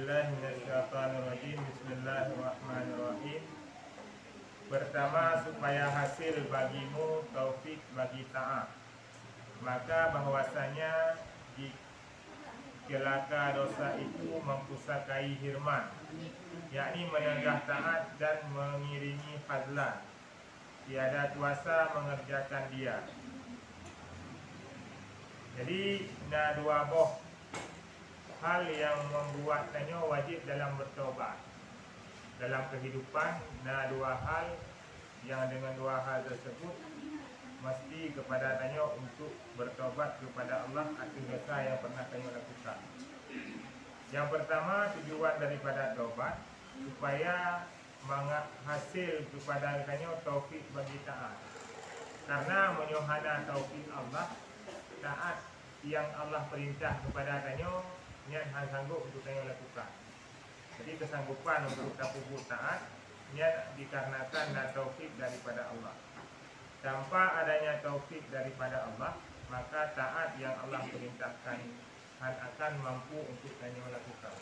billahi minasyaitonirrajim. Bismillahirrahmanirrahim. Pertama, supaya hasil bagimu taufik bagi taat, maka bahwasanya celaka dosa itu mempusakai hirman, yakni menegah taat dan mengiringi fadlan, tiada kuasa mengerjakan dia. Jadi ada dua boh hal yang membuatnya wajib dalam bertaubat dalam kehidupan. Nah, dua hal yang dengan dua hal tersebut mesti kepada tanya untuk bertaubat kepada Allah atas dosa yang pernah tanya lakukan. Yang pertama, tujuan daripada taubat supaya menghasil kepada tanya taufik bagi taat. Karena menyohana taufik Allah, taat yang Allah perintah kepada tanya niat hal sanggup untuk tanya lakukan. Jadi kesanggupan untuk tapubu taat niat dikarenakan dan taufik daripada Allah. Tanpa adanya taufik daripada Allah, maka taat yang Allah perintahkan akan mampu untuk tanya lakukan.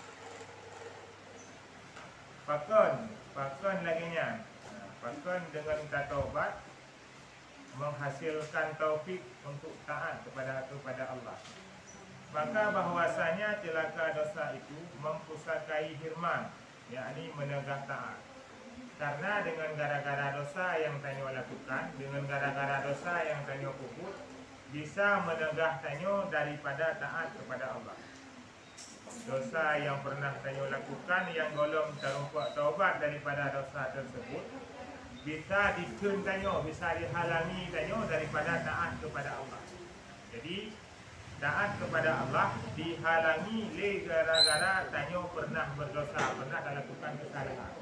Pakon laginya. Pakon dengan taubat menghasilkan taufik untuk taat kepada Allah. Maka bahwasanya celaka dosa itu mempusakai hirman, yakni menegah taat. Karena dengan gara-gara dosa yang tanya lakukan, dengan gara-gara dosa yang tanya puput, bisa menegah tanya daripada taat kepada Allah. Dosa yang pernah tanya lakukan yang golong terumpak taubat daripada dosa tersebut, bisa dikun tanya, bisa dihalangi tanya daripada taat kepada Allah. Jadi taat kepada Allah dihalangi le gara-gara tanya pernah berdosa, pernah melakukan kesalahan.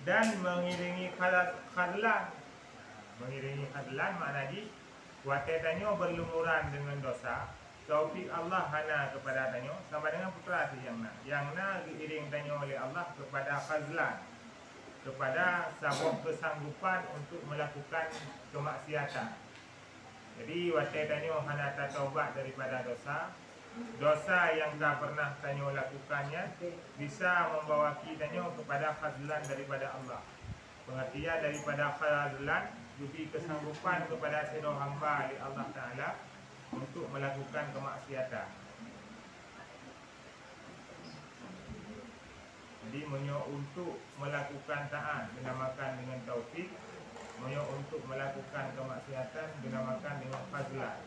Dan mengiringi khadlan. Mengiringi khadlan maknanya watai tanya berlumuran dengan dosa, taufik Allah hana kepada tanya sama dengan putra yang na diiring tanya oleh Allah kepada khadlan, kepada sebuah kesanggupan untuk melakukan kemaksiatan. Jadi watai tanya hana taubat daripada dosa yang tak pernah tanya lakukannya, bisa membawa kita kepada khadlan daripada Allah. Pengertian daripada khadlan jadi kesanggupan kepada sedo hamba oleh Allah Ta'ala untuk melakukan kemaksiatan. Jadi untuk melakukan taat dinamakan dengan taufik, untuk melakukan kemaksiatan dinamakan dengan fadlan.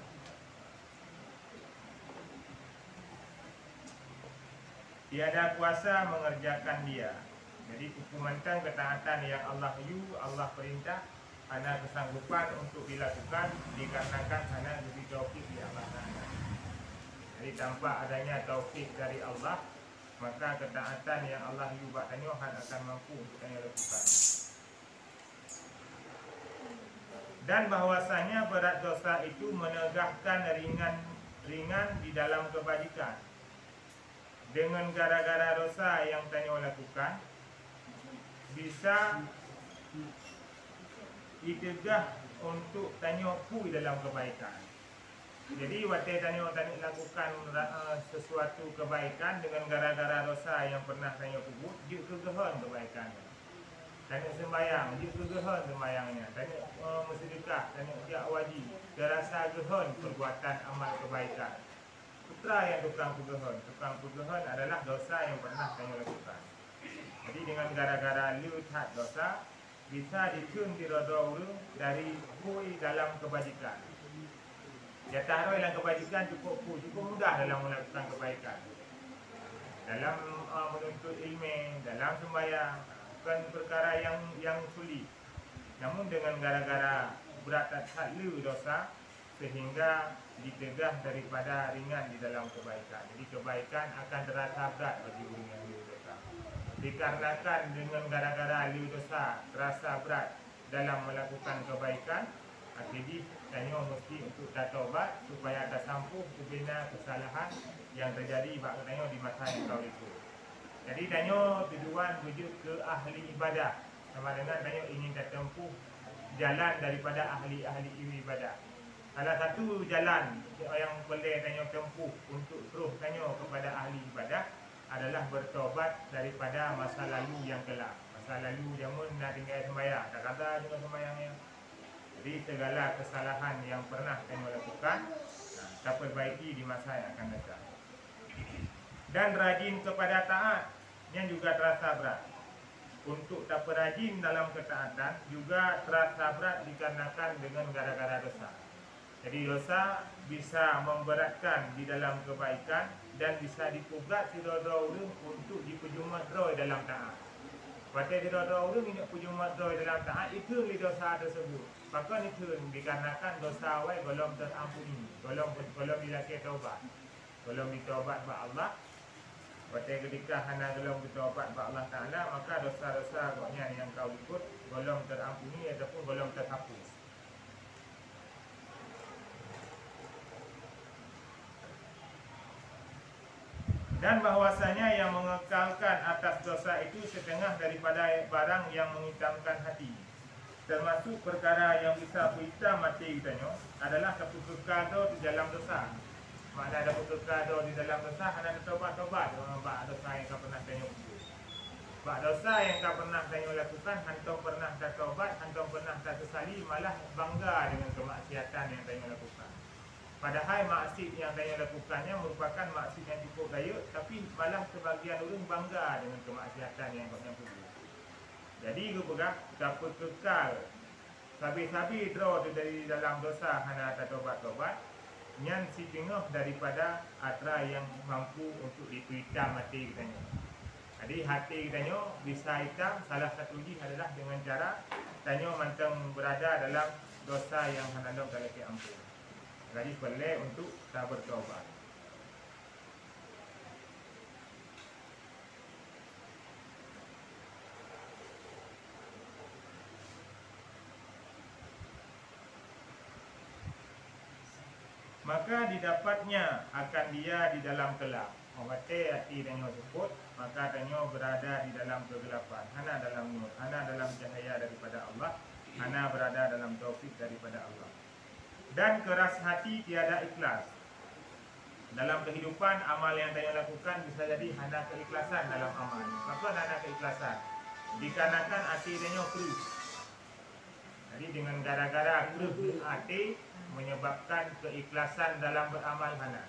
Tiada kuasa mengerjakan dia. Jadi hukuman ketaatan yang Allah perintah hanya kesanggupan untuk dilakukan dikarenakan hanya lebih taufik di Allah Ta'ala. Jadi tanpa adanya taufik dari Allah, maka ketaatan yang Allah buatnya akan mampu untuk dilakukan. Dan bahwasanya berat dosa itu menegahkan ringan di dalam kebajikan. Dengan gara-gara dosa yang tanya lakukan, bisa ditegah untuk tanya pui dalam kebaikan. Jadi waktu tanya lakukan sesuatu kebaikan dengan gara-gara dosa yang pernah tanya puput, dia kegehan kebaikan. Tanya sembahyang, dia kegehan sembahyangnya. Tanya bersedekah, tanya dia wajib, dia rasa gehan perbuatan amal kebaikan. Putra yang tukang kegehan adalah dosa yang pernah tanya lakukan. Jadi dengan gara-gara lihat dosa, bisa dicun dirodor dari pui dalam kebajikan. Ya taruh dalam kebajikan cukup mudah dalam melakukan kebaikan. Dalam menuntut ilmu, dalam sembahyang, bukan perkara yang sulit. Namun dengan gara-gara berat hadlu dosa, sehingga ditegah daripada ringan di dalam kebaikan. Jadi kebaikan akan terasa berat bagi orang yang liu dosa. Dikarenakan dengan gara-gara liu dosa terasa berat dalam melakukan kebaikan, jadi tanya mesti untuk taubat supaya tersampuh kubina kesalahan yang terjadi tanya di masa yang kau itu. Jadi tanya tujuan wujud ke ahli ibadah, sama dengan tanya ingin tertempuh jalan daripada ahli ibadah. Salah satu jalan yang boleh tanya tempuh untuk terus tanya kepada ahli ibadah adalah bertaubat daripada masa lalu yang kelak. Masa lalu jamun nak tinggal sembahyang, tak kata juga sembahyangnya. Jadi segala kesalahan yang pernah tanya lakukan, tak perbaiki di masa yang akan datang. Dan rajin kepada taat yang juga terasa berat. Untuk tak rajin dalam ketaatan juga terasa berat dikarenakan dengan gara-gara dosa. Jadi dosa bisa memberatkan di dalam kebaikan dan bisa dipugat sira-sira urang untuk dipujumat roh dalam taat. Pada sira-sira urang ini pujumat roh dalam taat itu li dosa tersebut. Maka itu dikarenakan dosa awal belum terampuni, belum dilakukan taubat. Belum ditaubat ba Allah. Pada ketika hana belum ditaubat ba Allah Taala, maka dosa-dosa agaknya yang kau ikut belum terampuni ataupun belum terhapus. Dan bahwasanya yang mengekalkan atas dosa itu setengah daripada barang yang menghitamkan hati. Termasuk perkara yang bisa berhitam mati kitanya adalah kekekal di dalam dosa. Makna ada kekekal di dalam dosa, hanya tobat-tobat bak dosa yang kau pernah tanya. Bak dosa yang kau pernah tanya lakukan, hantum pernah tak taubat, hantum pernah tak sesali, malah bangga dengan kemaksiatan yang tanya lakukan. Padahal maksiat yang tanya lakukannya merupakan maksiat yang cukup gaya, tapi malah sebagian orang bangga dengan kemaksiatan yang kau lakukan. Jadi aku pegang siapa kekal sabi-sabi draw dari dalam dosa hanya tak tobat-tobat nyan si tengah daripada atra yang mampu untuk hitam hati kitanya. Jadi hati kitanya bisa hitam, salah satu adalah dengan cara tanya mantang berada dalam dosa yang hendak tak ampun. Jadi boleh untuk tak bertobat. Maka didapatnya akan dia di dalam kelap. Mengatakan hati tanya sebut, maka tanya berada di dalam kegelapan. Hana dalam nur, hana dalam cahaya daripada Allah, hana berada dalam taufik daripada Allah. Dan keras hati tiada ikhlas. Dalam kehidupan amal yang tanya lakukan bisa jadi hana keikhlasan dalam amal. Maka hana keikhlasan dikarenakan hati tanya keruh. Jadi dengan gara-gara keruh hati menyebabkan keikhlasan dalam beramal hana.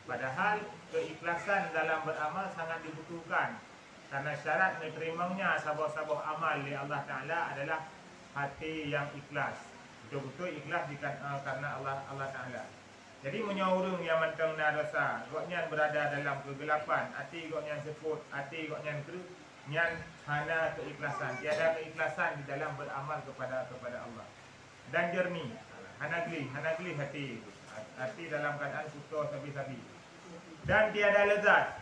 Padahal keikhlasan dalam beramal sangat dibutuhkan. Karena syarat diterimanya sabah-sabah amal oleh Allah Ta'ala adalah hati yang ikhlas. Betul-betul ikhlas karena Allah Ta'ala. Jadi menyaurung yang mantang na dosa, goknya berada dalam kegelapan, hati goknya seput, hati goknya keruh, nyan hana keikhlasan. Tiada keikhlasan di dalam beramal kepada Allah. Dan jernih, hana geli hati dalam keadaan putus sabi-sabi. Dan tiada lezat.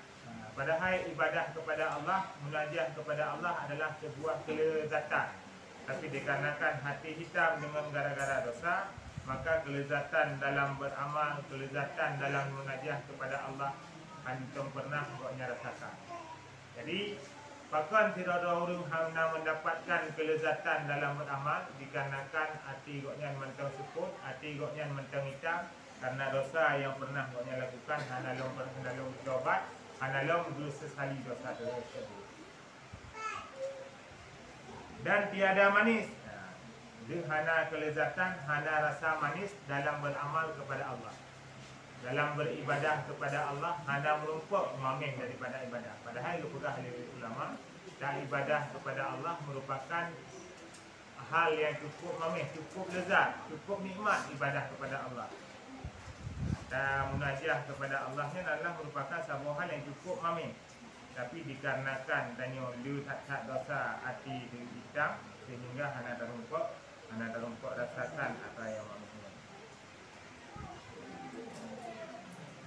Padahal ibadah kepada Allah, munajat kepada Allah adalah sebuah kelezatan. Tapi dikarenakan hati hitam dengan gara-gara dosa, maka kelezatan dalam beramal, kelezatan dalam munajat kepada Allah antum pernah buatnya rasakan. Jadi bahkan tidak ada orang hanya mendapatkan kelezatan dalam beramal dikarenakan hati goknya mentang seput, hati goknya mentang hitam karena dosa yang pernah goknya lakukan hanya long bertobat, hanya long sesali dosa tersebut. Dan tiada manis. Hana kelezatan, hana rasa manis dalam beramal kepada Allah. Dalam beribadah kepada Allah, hana merumpuk mameh daripada ibadah. Padahal kepada ahli ulama, dan ibadah kepada Allah merupakan hal yang cukup mameh, cukup lezat, cukup nikmat ibadah kepada Allah. Dan munajah kepada Allah ni adalah merupakan sebuah hal yang cukup mameh. Tapi dikarenakan tanya lu tak dosa hati hitam sehingga hana terumpuk rasakan apa yang manusia.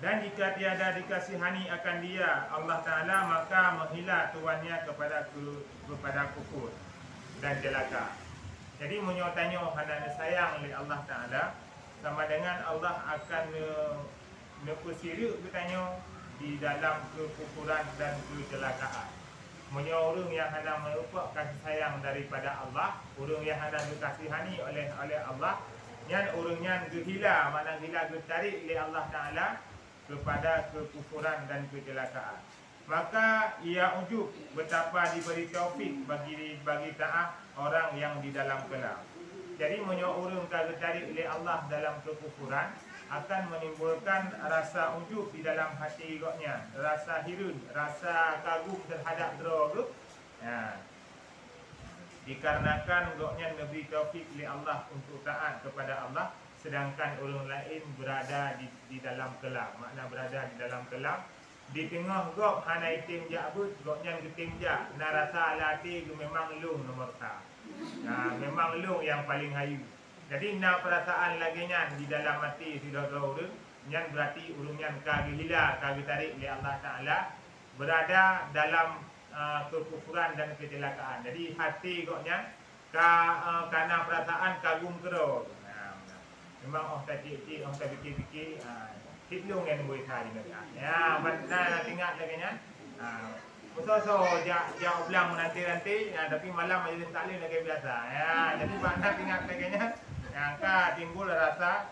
Dan jika tiada dikasihani akan dia Allah Ta'ala, maka menghilang tuannya kepada kufur dan celaka. Jadi menyotanya hana sayang oleh Allah Ta'ala, sama dengan Allah akan nepusiri bertanya di dalam kekufuran dan kecelakaan. Orang yang hendak merupakan kasih sayang daripada Allah, orang yang hendak dikasihani oleh Allah, Nyan urang nyan gehila, mana gila getarik oleh Allah Taala kepada kekufuran dan kecelakaan. Maka ia ujub betapa diberi taufik bagi taat orang yang di dalam kelam. Jadi menyorong kagak tarik oleh Allah dalam kekufuran akan menimbulkan rasa ujub di dalam hati goknya, rasa hirun, rasa kagum terhadap droga. Ya. Dikarenakan goknya memberi taufik oleh Allah untuk taat kepada Allah, sedangkan orang lain berada di dalam kelam. Makna berada di dalam kelam. Di tengah gok hana itim jabut, goknya getim ja. Narasa alati memang lung nomor ta. Nah, memang lung yang paling hayu. Jadi nak perasaan lagi nyan di dalam hati sudah urang, nyan berarti urang nyan kagak hila, kagak tarik oleh Allah Taala, berada dalam kekufuran dan kecelakaan. Jadi hati goknya karena perasaan kagum kero. Nah, memang oh tadi oh fikir-fikir hitlung yang boleh tadi nak. Ya, mana tinggal lagi nya. So ja ulang nanti tapi malam majlis taklim lagi biasa. Ya, jadi mana tinggal lagi nya. Yang timbul rasa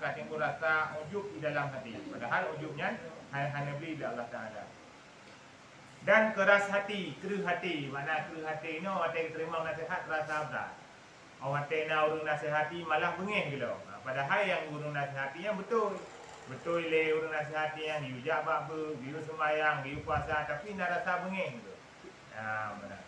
ujub di dalam hati. Padahal ujubnya hanya beli dari Allah Taala. Dan keras hati, keruh hati. Mana keruh hati ni orang terima nasihat rasa berat. Orang tena urang nasihati malah bengih gitu. Padahal yang urang nasihati yang betul. Betul le urang nasihati yang you jabak ber, you sembahyang, you puasa tapi nak rasa bengih gitu. Benar.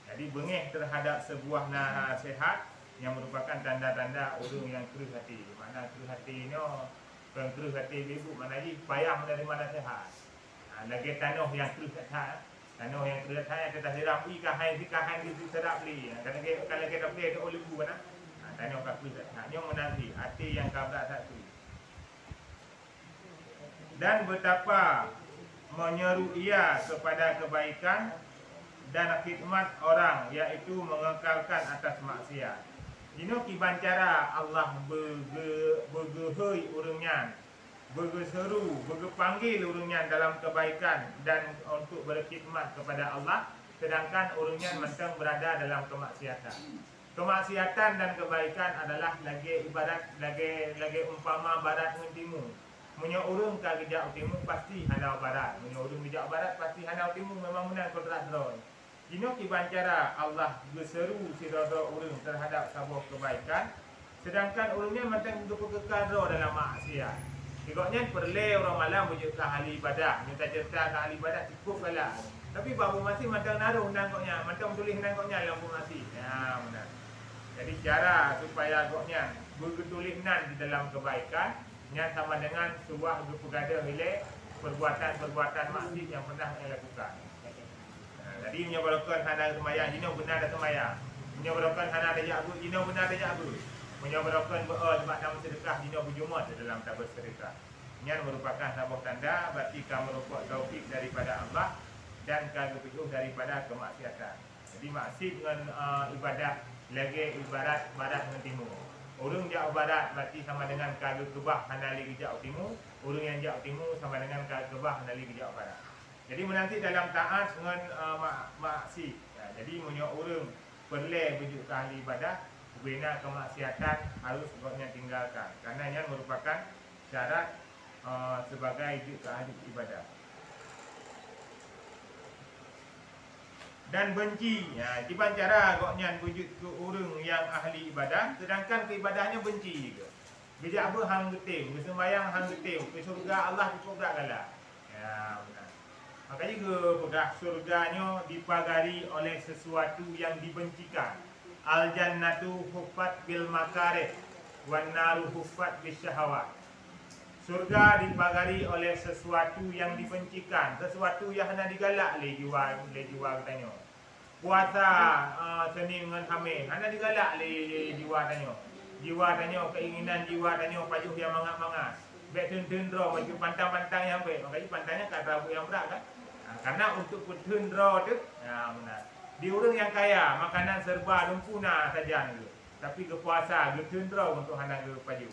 Jadi bengih terhadap sebuah nasihat yang merupakan tanda-tanda orang yang keruh hati. Mana keruh hati ni bukan keruh hati ibu, mana lagi payah menerima nasihat. Lagi tanah yang keruh hati. Tanah yang keruh hati kita siram ikahan di sedap beli. Kalau kita beli tu oleh bu mana? Tanah yang keruh hati. Yang menanti hati yang kabrak satu. Dan betapa menyeru ia kepada kebaikan dan khidmat orang, iaitu mengekalkan atas maksiat. Ini kiban cara Allah bergehoi urangnya, bergeseru, berpanggil urangnya dalam kebaikan dan untuk berkhidmat kepada Allah, sedangkan urangnya mentang berada dalam kemaksiatan. Kemaksiatan dan kebaikan adalah lagi ibarat lagi umpama barat dengan timur. Punya urang ka gejak timur pasti hanau barat, punya urang gejak barat pasti hanau timur, memang benar kodrat roh. Ini kiban cara Allah berseru sirada urang terhadap sebuah kebaikan, sedangkan urangnya macam berkekal roh dalam maksiat. Tengoknya perle orang malam bujuk ke ahli ibadah, minta cerita ke ahli ibadah cukup kalah. Tapi babu masih macam naruh nangkoknya, macam tulis nangkoknya lampu masih. Ya benar. Jadi cara supaya goknya berketulinan di dalam kebaikan nya sama dengan sebuah berpegada oleh perbuatan-perbuatan maksiat yang pernah ia lakukan. Jadi menyebabkan hana sembahyang, ini benar ada sembahyang. Menyebabkan hana ada jabu, ini benar ada jabu. Menyebabkan sebab nama sedekah, ini berjumat dalam tabur sedekah. Ini merupakan sebuah tanda berarti kamu merupakan taufik daripada Allah dan kamu berjauh daripada kemaksiatan. Jadi maksiat dengan ibadah lagi ibarat barat dengan timur. Orang jauh barat berarti sama dengan kagu kebah handali ke jauh timur. Orang yang jauh timur sama dengan kagu kebah handali ke jauh barat. Jadi menanti dalam taat dengan maksiat. Jadi punya orang perlu berjuk ke ahli ibadah, bina kemaksiatan harus sebabnya tinggalkan. Karena ini merupakan syarat sebagai juk ke ahli ibadah. Dan benci, tiba cara goknya wujud ke orang yang ahli ibadah, sedangkan keibadahnya benci juga. Bijak apa hang getim, bersembayang hang getim, ke surga Allah cukup tak kalah. Ya benar. Makanya ke pegah surganya dipagari oleh sesuatu yang dibencikan. Al jannatu huffat bil makarih wan naru huffat bis syahawat. Surga dipagari oleh sesuatu yang dibencikan, sesuatu yang hendak digalak oleh jiwa katanya. Puasa seni dengan hamil, hendak digalak oleh jiwa katanya. Jiwa katanya, keinginan jiwa katanya pajuh yang mangat-mangat. Baik tun-tun macam pantang-pantang yang baik. Makanya pantangnya kat rabuk yang berat kan. Karena untuk tun-tun tu, benar. Di orang yang kaya, makanan serba lumpuna saja dulu. Tapi ke puasa, ke tun-tun untuk hendak ke pajuh.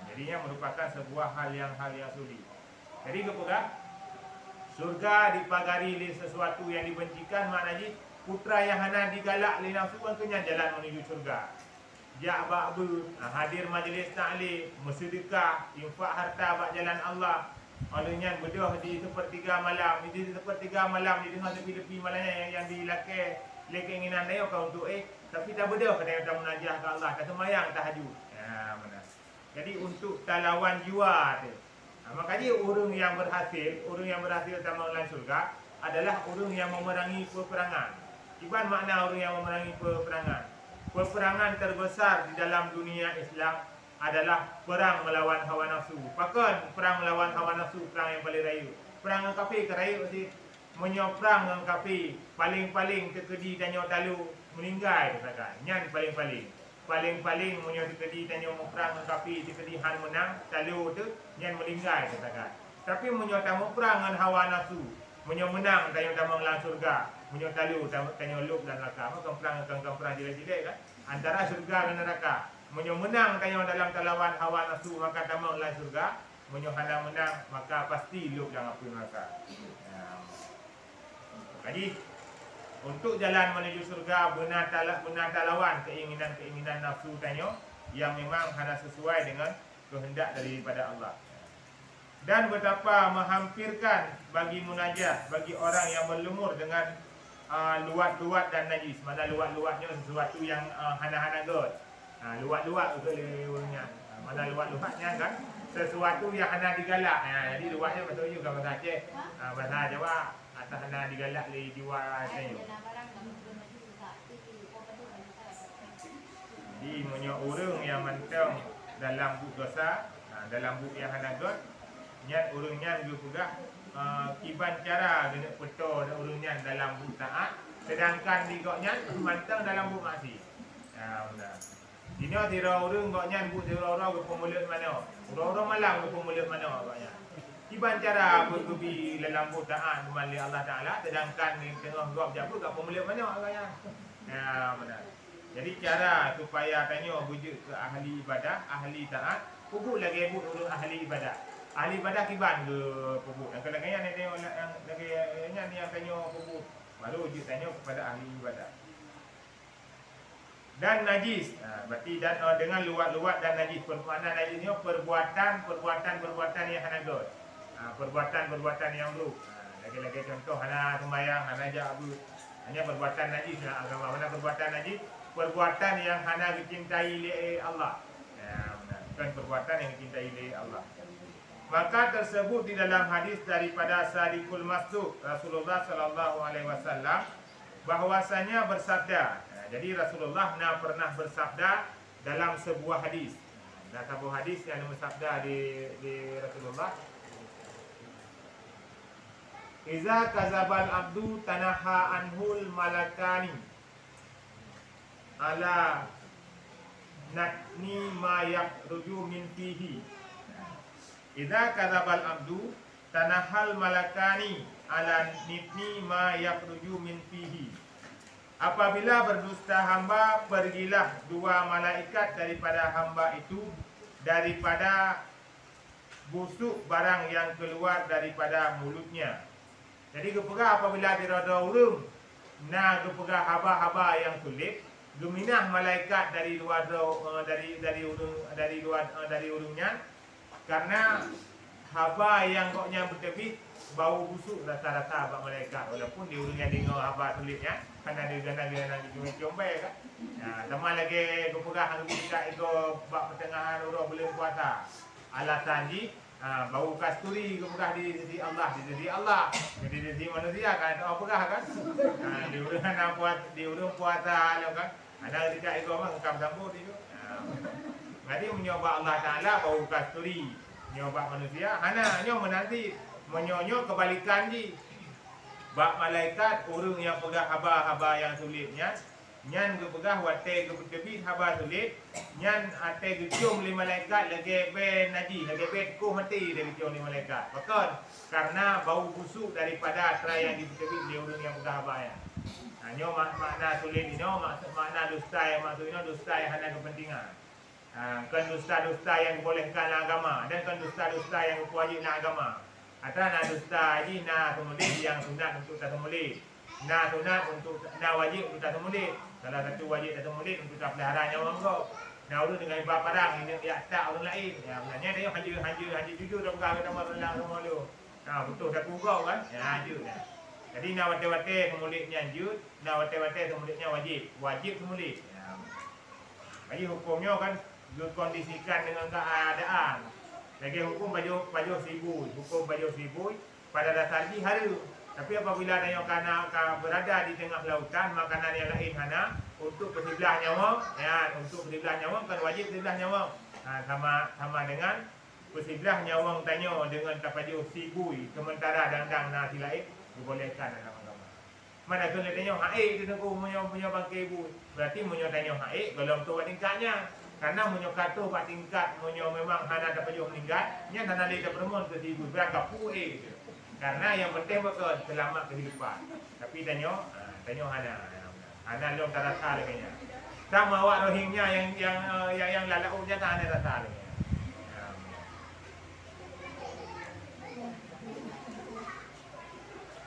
Jadinya merupakan sebuah hal yang sulit. Jadi kepada surga dipagari oleh sesuatu yang dibencikan, maknanya putra yang hana digalak oleh nafsu kan kenyang jalan menuju surga. jak ba'bu, hadir majlis ta'lim, bersedekah, infak harta bak jalan Allah. Olehnya berdoa di sepertiga malam, di sepertiga malam di tengah tepi-tepi malamnya yang dilakir le keinginan dia kau untuk tapi tak berdoa kena tak munajah ke Allah, tak sembahyang tahajud. Ya mana. Jadi untuk talawan jiwa tu. Makanya orang yang berhasil sama dalam surga adalah orang yang memerangi peperangan. Iban makna orang yang memerangi peperangan. Peperangan terbesar di dalam dunia Islam adalah perang melawan hawa nafsu. Bahkan perang melawan hawa nafsu, perang yang paling rayu. Perang dengan kafir ke rayu si menyoprang dengan kafir, paling-paling terkedi tanya talu meninggal katakan. Nyan paling-paling. Paling-paling menyo terkedi tanya perang dengan kafir, terkedi han menang, talu tu nyan meninggal katakan. Tapi menyo tamu perang dengan hawa nafsu, menyo menang tanya tamu lang surga, menyo talu tanya luk dan neraka. Maka perang jelek-jelek kan antara surga dan neraka. Menyo menang tanya dalam talawan hawa nafsu maka tamu lang surga, menyo hana menang maka pasti luk dan api neraka. Jadi untuk jalan menuju surga benar talawan keinginan nafsu tanya yang memang hana sesuai dengan kehendak daripada Allah. Dan betapa menghampirkan bagi munajat bagi orang yang berlumur dengan luat-luat dan najis. Mana luat-luatnya sesuatu yang hana-hana god. Luat-luat itu lewatnya. Mana luat-luatnya kan sesuatu yang hana digalak. Jadi luatnya betul juga bahasa Aceh. Bahasa Jawa atau hana digalak le jiwa saya. Jadi menyo orang yang mentang dalam buk dosa, dalam buk yang hana god, nyat urangnya juga kiban cara guna peto urangnya dalam buk taat, sedangkan di goknya mentang dalam buk maksi. Benar. Dino tira urang goknya buk tira ke pemulut mana? Urang malang ke pemulut mana goknya? Kiban cara bergebi dalam buk taat mali Allah Taala, sedangkan di tengah gok jabu ke pemulut mana goknya? Benar. Jadi cara supaya tanya bujuk ke ahli ibadah, ahli taat, pupuk lagi buat urang ahli ibadah. Ahli ibadah kiban ke pupuk. Dan kadang-kadang yang tengok yang tanya pupuk, baru uji tanya kepada ahli ibadah. Dan najis, berarti dan dengan luat-luat dan najis. Makna najis ni perbuatan yang hana god. Perbuatan yang buruk. Lagi-lagi contoh hana sembahyang, hana jabu. Hanya perbuatan najis lah agama. Mana perbuatan najis? Perbuatan yang hana dicintai oleh Allah. Bukan perbuatan yang dicintai oleh Allah. Maka tersebut di dalam hadis daripada Sadiqul Masduq Rasulullah sallallahu alaihi wasallam bahwasanya bersabda. Jadi Rasulullah pernah bersabda dalam sebuah hadis. Dan sebuah hadis yang bersabda di Rasulullah, "Iza kazabal abdu tanaha anhul malakani ala natni ma yakhruju min fihi." Idza kadzabal abdu tanahal malakani ala nitni ma yakhruju min fihi. Apabila berdusta hamba, pergilah dua malaikat daripada hamba itu daripada busuk barang yang keluar daripada mulutnya. Jadi kepegah apabila dirada urung na kepegah haba-haba yang sulit, geminah malaikat dari luar dari urungnya. Karena haba yang koknya bertepis bau busuk rata-rata abang malaikat walaupun di urungnya dengar haba tulitnya karena dia gana-gana dicomel kan. Sama lagi kepegah hang buka itu bab pertengahan urang bulan puasa. Alasan di bau kasturi kepegah di sisi Allah, Jadi di sisi manusia kan tak pegah kan. Di urang nak puas di urang puasa lo kan. Ada tidak itu mah ngkam sambut itu. Jadi menyoba Allah Ta'ala bau kasturi, menyoba manusia, hanya menanti menyonyo kebalikan ji. Bak malaikat urung yang pegah haba-haba yang sulitnya, nyan ke pegah wate ke bertebit haba sulit, nyan ate ke cium li malaikat lagi ben naji, lagi ben ku mati dari cium li malaikat. Betul, karena bau busuk daripada tray yang ditebit di urung yang pegah haba ya. Hanya makna sulit ini, makna dusta yang maksudnya dusta yang hanya kepentingan. Kan dusta-dusta yang dibolehkan agama dan kan dusta-dusta yang wajiblah agama. Atau nak dusta ini nak semulih yang sunat untuk tak semulih, nak sunat untuk nak wajib untuk tak semulih. Salah satu wajib tak semulih untuk tak pelihara nyawa kau. Nah, urung dengan ibab parang ini ya tak orang lain. Ya, sebenarnya dia hanya jujur dah pegang nama orang rumah lu. Nah, betul dah kugau kan? Ya, haju dah. Jadi nak wate-wate semulitnya jud, nak wate-wate semulitnya wajib. Wajib semulit. Ya. Jadi hukumnya kan dikondisikan dengan keadaan. Lagi hukum baju sibui, hukum baju sibui pada dasarnya hari. Tapi apabila ada yang kana berada di tengah lautan, makanan yang lain hana untuk bersebelah nyawa, ya untuk bersebelah nyawa kan wajib bersebelah nyawa. Nah, sama dengan bersebelah nyawa tanya dengan tapaju sibui sementara dandang nasi lain dibolehkan dalam agama. Mana kena tanya haik dia nak punya bangkai ibu. Berarti munyo tanya haik golong tu tingkatnya. Karena munyo kata pak tingkat munyo memang hana tapaju meninggal, nya hana leda perempuan ke ibu berangkat puai gitu. Karena yang penting betul selamat kehidupan. Tapi tanya hana long terasa lagi nya. Sama awak Rohingya yang lalaunya tak ada rasa lagi.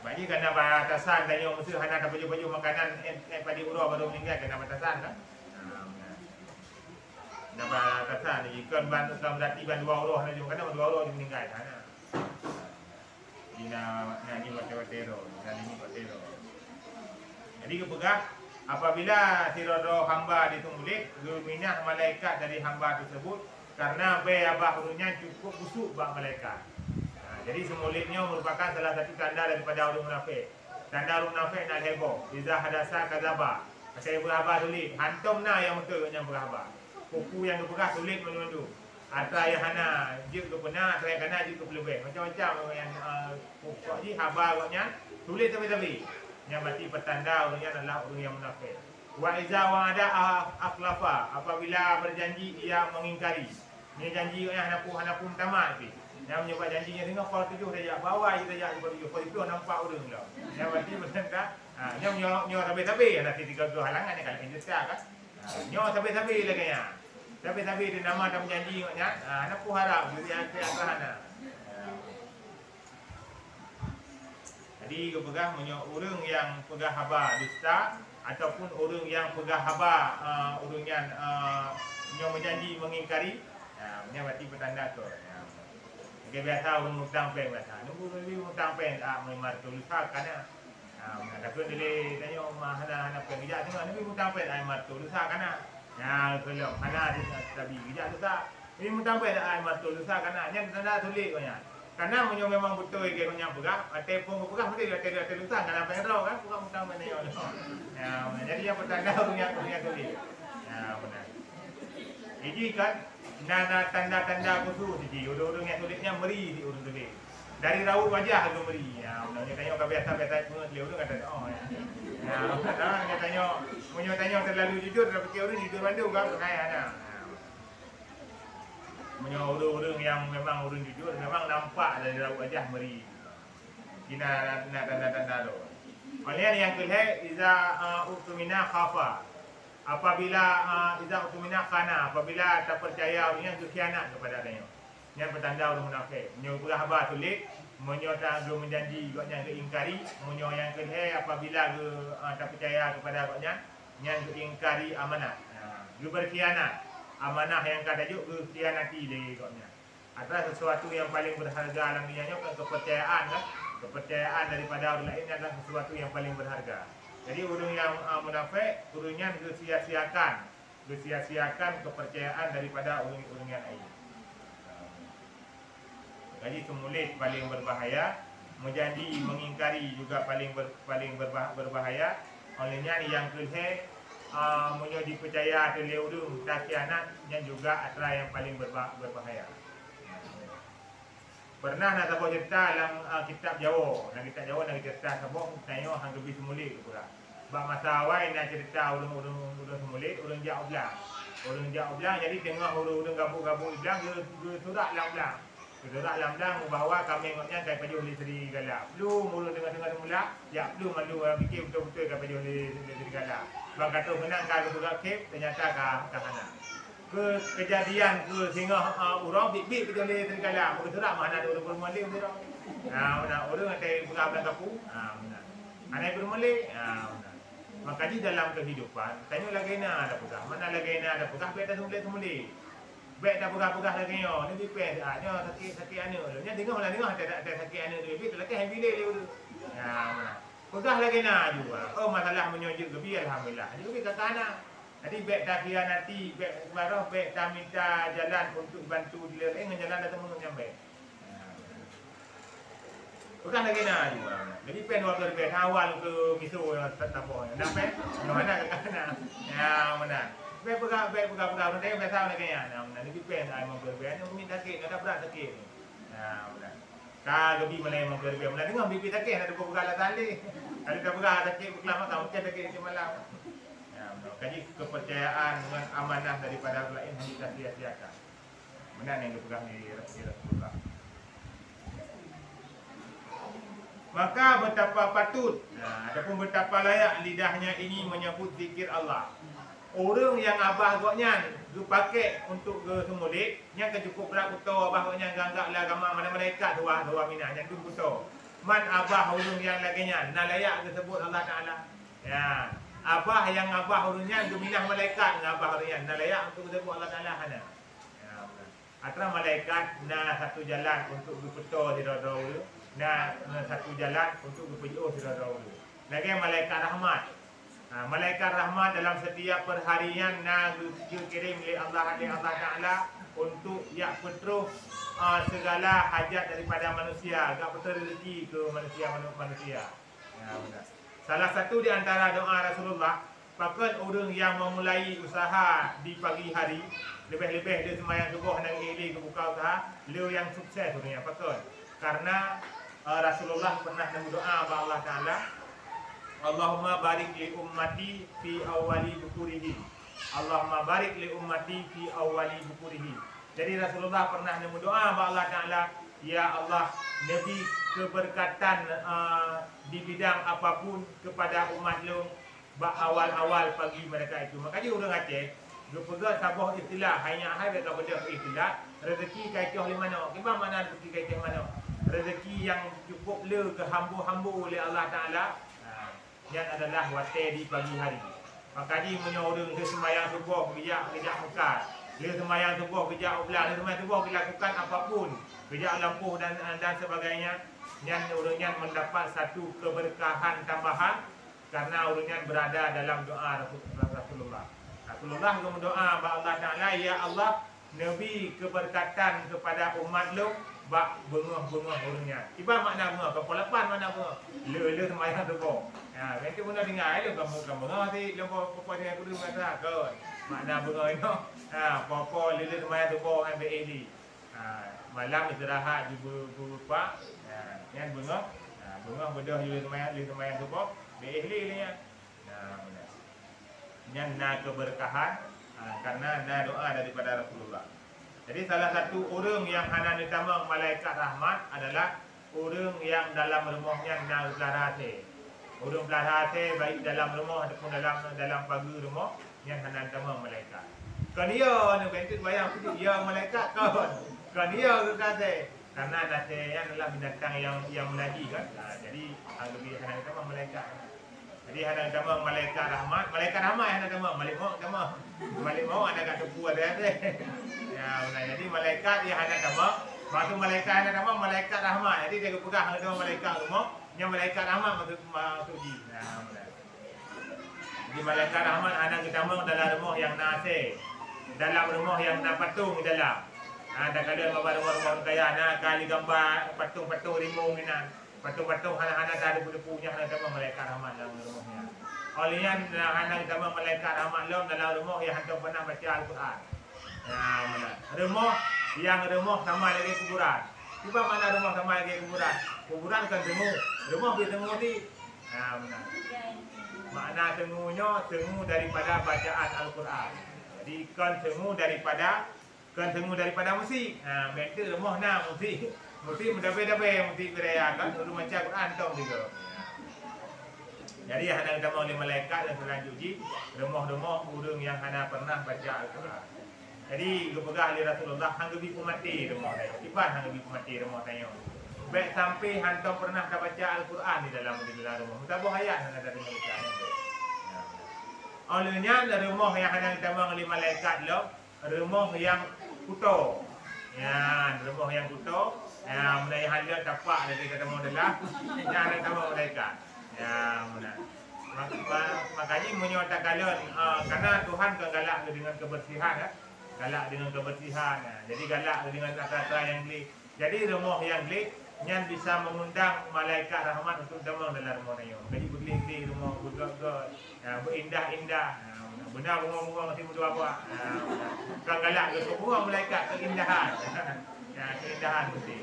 Bagi kena batasan tanya mesti hana tak baju makanan pada urang baru meninggal kena batasan kan. Nah batasan ikan ban berarti ban 2 orang aja kadang 2 orang meninggal hana. Ina nyanyi watero, nyanyi watero. Jadi kepegah apabila tirodo hamba ditumulik, geminah malaikat dari hamba tersebut karena be abah urunya cukup busuk bak malaikat. Nah, jadi semulitnya merupakan salah satu tanda daripada orang munafik. Tanda orang munafik nak heboh. Iza hadasa kadzaba. Saya berhabah tulis, hantum na yang betul yang berhabah. Kuku yang berhabah tulis mandu-mandu. Atau yang hana jik ke benar, atau yang kena jik ke lebih. Macam-macam yang pokok ni habar agaknya tulis tapi yang berarti petanda orangnya adalah orang yang munafik. Wa iza wa ada akhlafa, apabila berjanji ia mengingkari. Ini janji yang hana pun tamat ni. Yang menyebab janjinya tengok kau 7 saja, bawah je saja kau 7. Kau itu nampak orang lah. Yang berarti petanda yang nyo tabe-tabe nanti 3 halangan ni kalau kita kan. Nyo tabe-tabe lagi nya. Tapi dia nama tak berjanji maknya. Nak pun harap dia akan. Jadi kepegah menyo orang yang pegah haba dusta ataupun orang yang pegah haba orang yang menyo berjanji mengingkari. Nya berarti petanda tu. Okey biasa orang hutang pen biasa. Nunggu hutang pen memang tulisan kana. Takut dia tanya mana pen dia tengok ni hutang pen memang tulisan kana. Ya, kalau mana ada tabi bijak tu tak. Ini mutampai dah ai matul tu tak kana nya tanda tulis kanya. Karena menyo memang betul ke kanya pegah, telefon pegah mesti ada tulisan kana apa tahu kan bukan mutampai ni. Ya, jadi yang petanda punya tulis. Ya, benar. Jadi kan nana tanda-tanda khusus jadi orang-orang yang tulisnya meri di urang tulis. Dari raut wajah tu meri. Ya, orangnya tanya ke biasa-biasa semua dia orang kata oh ya. Dia tanya terlalu jujur dah fikir orang jujur bandung kan kaya orang yang memang orang jujur memang nampak dari raut wajah meri. Kina nak tanda-tanda tu. Kemudian yang kedua iza utumina khafa. Apabila iza utumina khana, apabila tak percaya orangnya berkhianat kepada adanya. Yang petanda orang munafik. Menyo berhabar tulis menyo tak menjanji agaknya ke ingkari, menyo yang kedua apabila tak percaya kepada agaknya yang ingkari amanah. Dia berkhianat. Amanah yang kata juk berkhianati dia agaknya. Adalah sesuatu yang paling berharga dalam dunia kan kepercayaan kan. Kepercayaan daripada orang lain adalah sesuatu yang paling berharga. Jadi orang yang munafik turunnya sia-siakan kepercayaan daripada orang yang lain. Jadi semulit paling berbahaya, menjanji mengingkari juga paling berbahaya. Olehnya yang kedua menyo dipercaya oleh orang tak khianat yang juga antara yang paling berbahaya. Pernah nak tahu cerita dalam kitab Jawa, nak cerita sabok tanya hang lebih semulit pula. Bab masa awal nak cerita orang semulit, orang jauh belah. Orang jauh belah jadi tengah orang gabung-gabung belah ke surat belah. Kegerak lamdang membawa kami ngotnya kai paju oleh Seri Gala. Belum mula tengah-tengah semula, ya belum malu fikir betul-betul kai paju oleh Seri Gala. Bang kata menang kai kegerak kep ternyata ka hana. Kejadian ke singa urang bik-bik paju oleh Seri Gala. Kegerak mana ada orang bermalik orang. Mana orang ada pegang belang kapu. Benar. Anai bermalik. Benar. Maka di dalam kehidupan, tanya lagi nak ada pegah. Mana lagi nak ada pegah, baik dah semulih. Baik dah pegah-pegah lagi yo. Ni dipes nyo sakit anak tu. Nya dengar lah dengar tak sakit anak tu. Tapi lagi heavy dia tu. Ya mana. Pegah lagi nak juga. Oh masalah menyojok gebi alhamdulillah. Jadi gebi kata anak. Jadi baik dah khianati, baik marah, baik dah minta jalan untuk bantu dia. Dengan jalan dah temu nyampe. Bukan lagi nak juga. Jadi pen waktu pen awal ke miso tak apa. Nak pen? Mana kat kana. Ya mana. Pen pegang nanti biasa lagi ya. Nah, ni pen ai mau pen ni sakit, ada berat sakit. Ya mana. Ka lebih mana mau pen. Mana dengar bibi sakit ada pegang lah tali. Ada tak pegang sakit berkelama tak macam sakit semalam. Ya mana. Jadi kepercayaan dengan amanah daripada orang lain kita sia-siakan. Mana yang dipegang di Rasulullah. Maka betapa patut, ataupun betapa layak lidahnya ini menyebut zikir Allah. Orang yang abah goknya pakai untuk ke semudik, nya ke cukup berat kuto abah goknya ganggak lah agama mana malaikat dua minat yang tu kuto. Man abah orang yang laginya nak layak disebut Allah Taala. Ya, abah yang abah orangnya geminah malaikat dengan abah orangnya nak layak untuk disebut Allah Taala hana. Ya, antara malaikat na satu jalan untuk berpeto di dahulu. Nah, satu jalan untuk berpejuh sudah dahulu. Lagi malaikat rahmat. Malaikat rahmat dalam setiap perharian nak dikirim oleh Allah Taala untuk ya petruh segala hajat daripada manusia, agak betul rezeki ke manusia. Ya, benar. Salah satu di antara doa Rasulullah, bahkan orang yang memulai usaha di pagi hari, lebih-lebih dia sembahyang subuh dan ili ke buka usaha, beliau yang sukses dunia bahkan. Karena Rasulullah pernah berdoa kepada Allah Taala, Allahumma barik li ummati fi awwali bukurihi. Allahumma barik li ummati fi awwali bukurihi. Jadi Rasulullah pernah berdoa kepada Allah Taala, ya Allah, nabi keberkatan di bidang apapun kepada umat lu awal-awal pagi mereka itu. Makanya orang Aceh dia pegang sabah istilah hanya hai mereka benda istilah rezeki kaitah di mana? Kibar mana rezeki kaitah mana? Rezeki yang cukup le ke hamba-hamba oleh Allah Taala yang adalah watai di pagi hari. Makanya menyorong dia sembahyang subuh bijak Mekah. Dia sembahyang subuh bijak Ublah, dia sembahyang subuh dilakukan apapun, bijak lampuh dan sebagainya. Yang orangnya mendapat satu keberkahan tambahan karena orangnya berada dalam doa Rasulullah. Rasulullah berdoa kepada Allah Taala, ya Allah, nabi keberkatan kepada umat lu bak bengah-bengah orangnya. Tiba makna bengah, kepalapan mana bengah? Le sembahyang subuh. Ya, nanti guna dengar lu kamu bengah ti lempo dia kudu masa kan. Makna bengah itu. Popo le sembahyang subuh ambil ini. Malam istirahat di berupa yang bengah. Bengah bedah le sembahyang subuh, be ihlinya. Yang nak keberkahan karena ada doa daripada Rasulullah. Jadi salah satu orang yang hana ditama malaikat rahmat adalah orang yang dalam rumahnya nak belarate. Orang belarate baik dalam rumah ataupun dalam pagar rumah yang hana ditama malaikat. Kan dia ni bentuk bayang dia malaikat kan dia kata karena nase yang adalah binatang yang menaji kan. Jadi lebih hana ditama malaikat. Jadi hana ditama malaikat rahmat yang hana ditama Malik mau ada kat tepu ada. Ya, benar. Jadi malaikat dia hanya nama, maksud malaikat hanya nama malaikat rahmat. Jadi dia pegang nama malaikat rumah, yang malaikat rahmat maksud ji. Nah, benar. Jadi malaikat rahmat hanya kita mau dalam rumah yang nase, dalam rumah yang nak patung di dalam. Ada kalian bawa rumah kaya, nak kali gambar patung-patung rimau ni nak. Patung-patung hana ada depu-depunya hanya nama malaikat rahmat dalam rumahnya. Olehnya hanya nama malaikat rahmat dalam rumah yang hantar pernah baca Al-Quran. Ya, mana? Rumah sama lagi kuburan. Tiba mana rumah sama lagi kuburan? Kuburan kan temu. Rumah bertemu ni. Ya, mana? Makna temunya temu daripada bacaan Al-Quran. Jadi kan temu daripada musik. Betul rumah nak musik. Musik mendabe-dabe musik beraya kan rumah baca Quran tong juga. Jadi hana kita mau malaikat dan selanjutnya rumah-rumah orang yang hana pernah baca Al-Quran. Jadi gepegah oleh Rasulullah hang gebi mati rumah saya. Tiban hang gebi mati rumah saya. Baik sampai hantam pernah baca Al-Quran di dalam rumah. Mutabah ayat hang ada di Malaysia. Ya, Olehnya rumah yang hendak ditambah oleh malaikat lo, rumah yang kuto. Ya, rumah yang kuto. Ya, mulai halia tapak dari kata modelah. Jangan ditambah malaikat. Ya, mana. Makanya menyatakan kalian karena Tuhan galak dengan kebersihan ya. Galak dengan kebersihan. Ya. Jadi galak dengan kata-kata yang geli. Jadi rumah yang geli yang bisa mengundang malaikat rahmat untuk datang dalam rumah ni. Jadi bergeli-geli rumah bergel-gel, berindah-indah. Benar bunga-bunga masih muda apa. Bukan galak ke semua malaikat keindahan. Ya, keindahan mesti.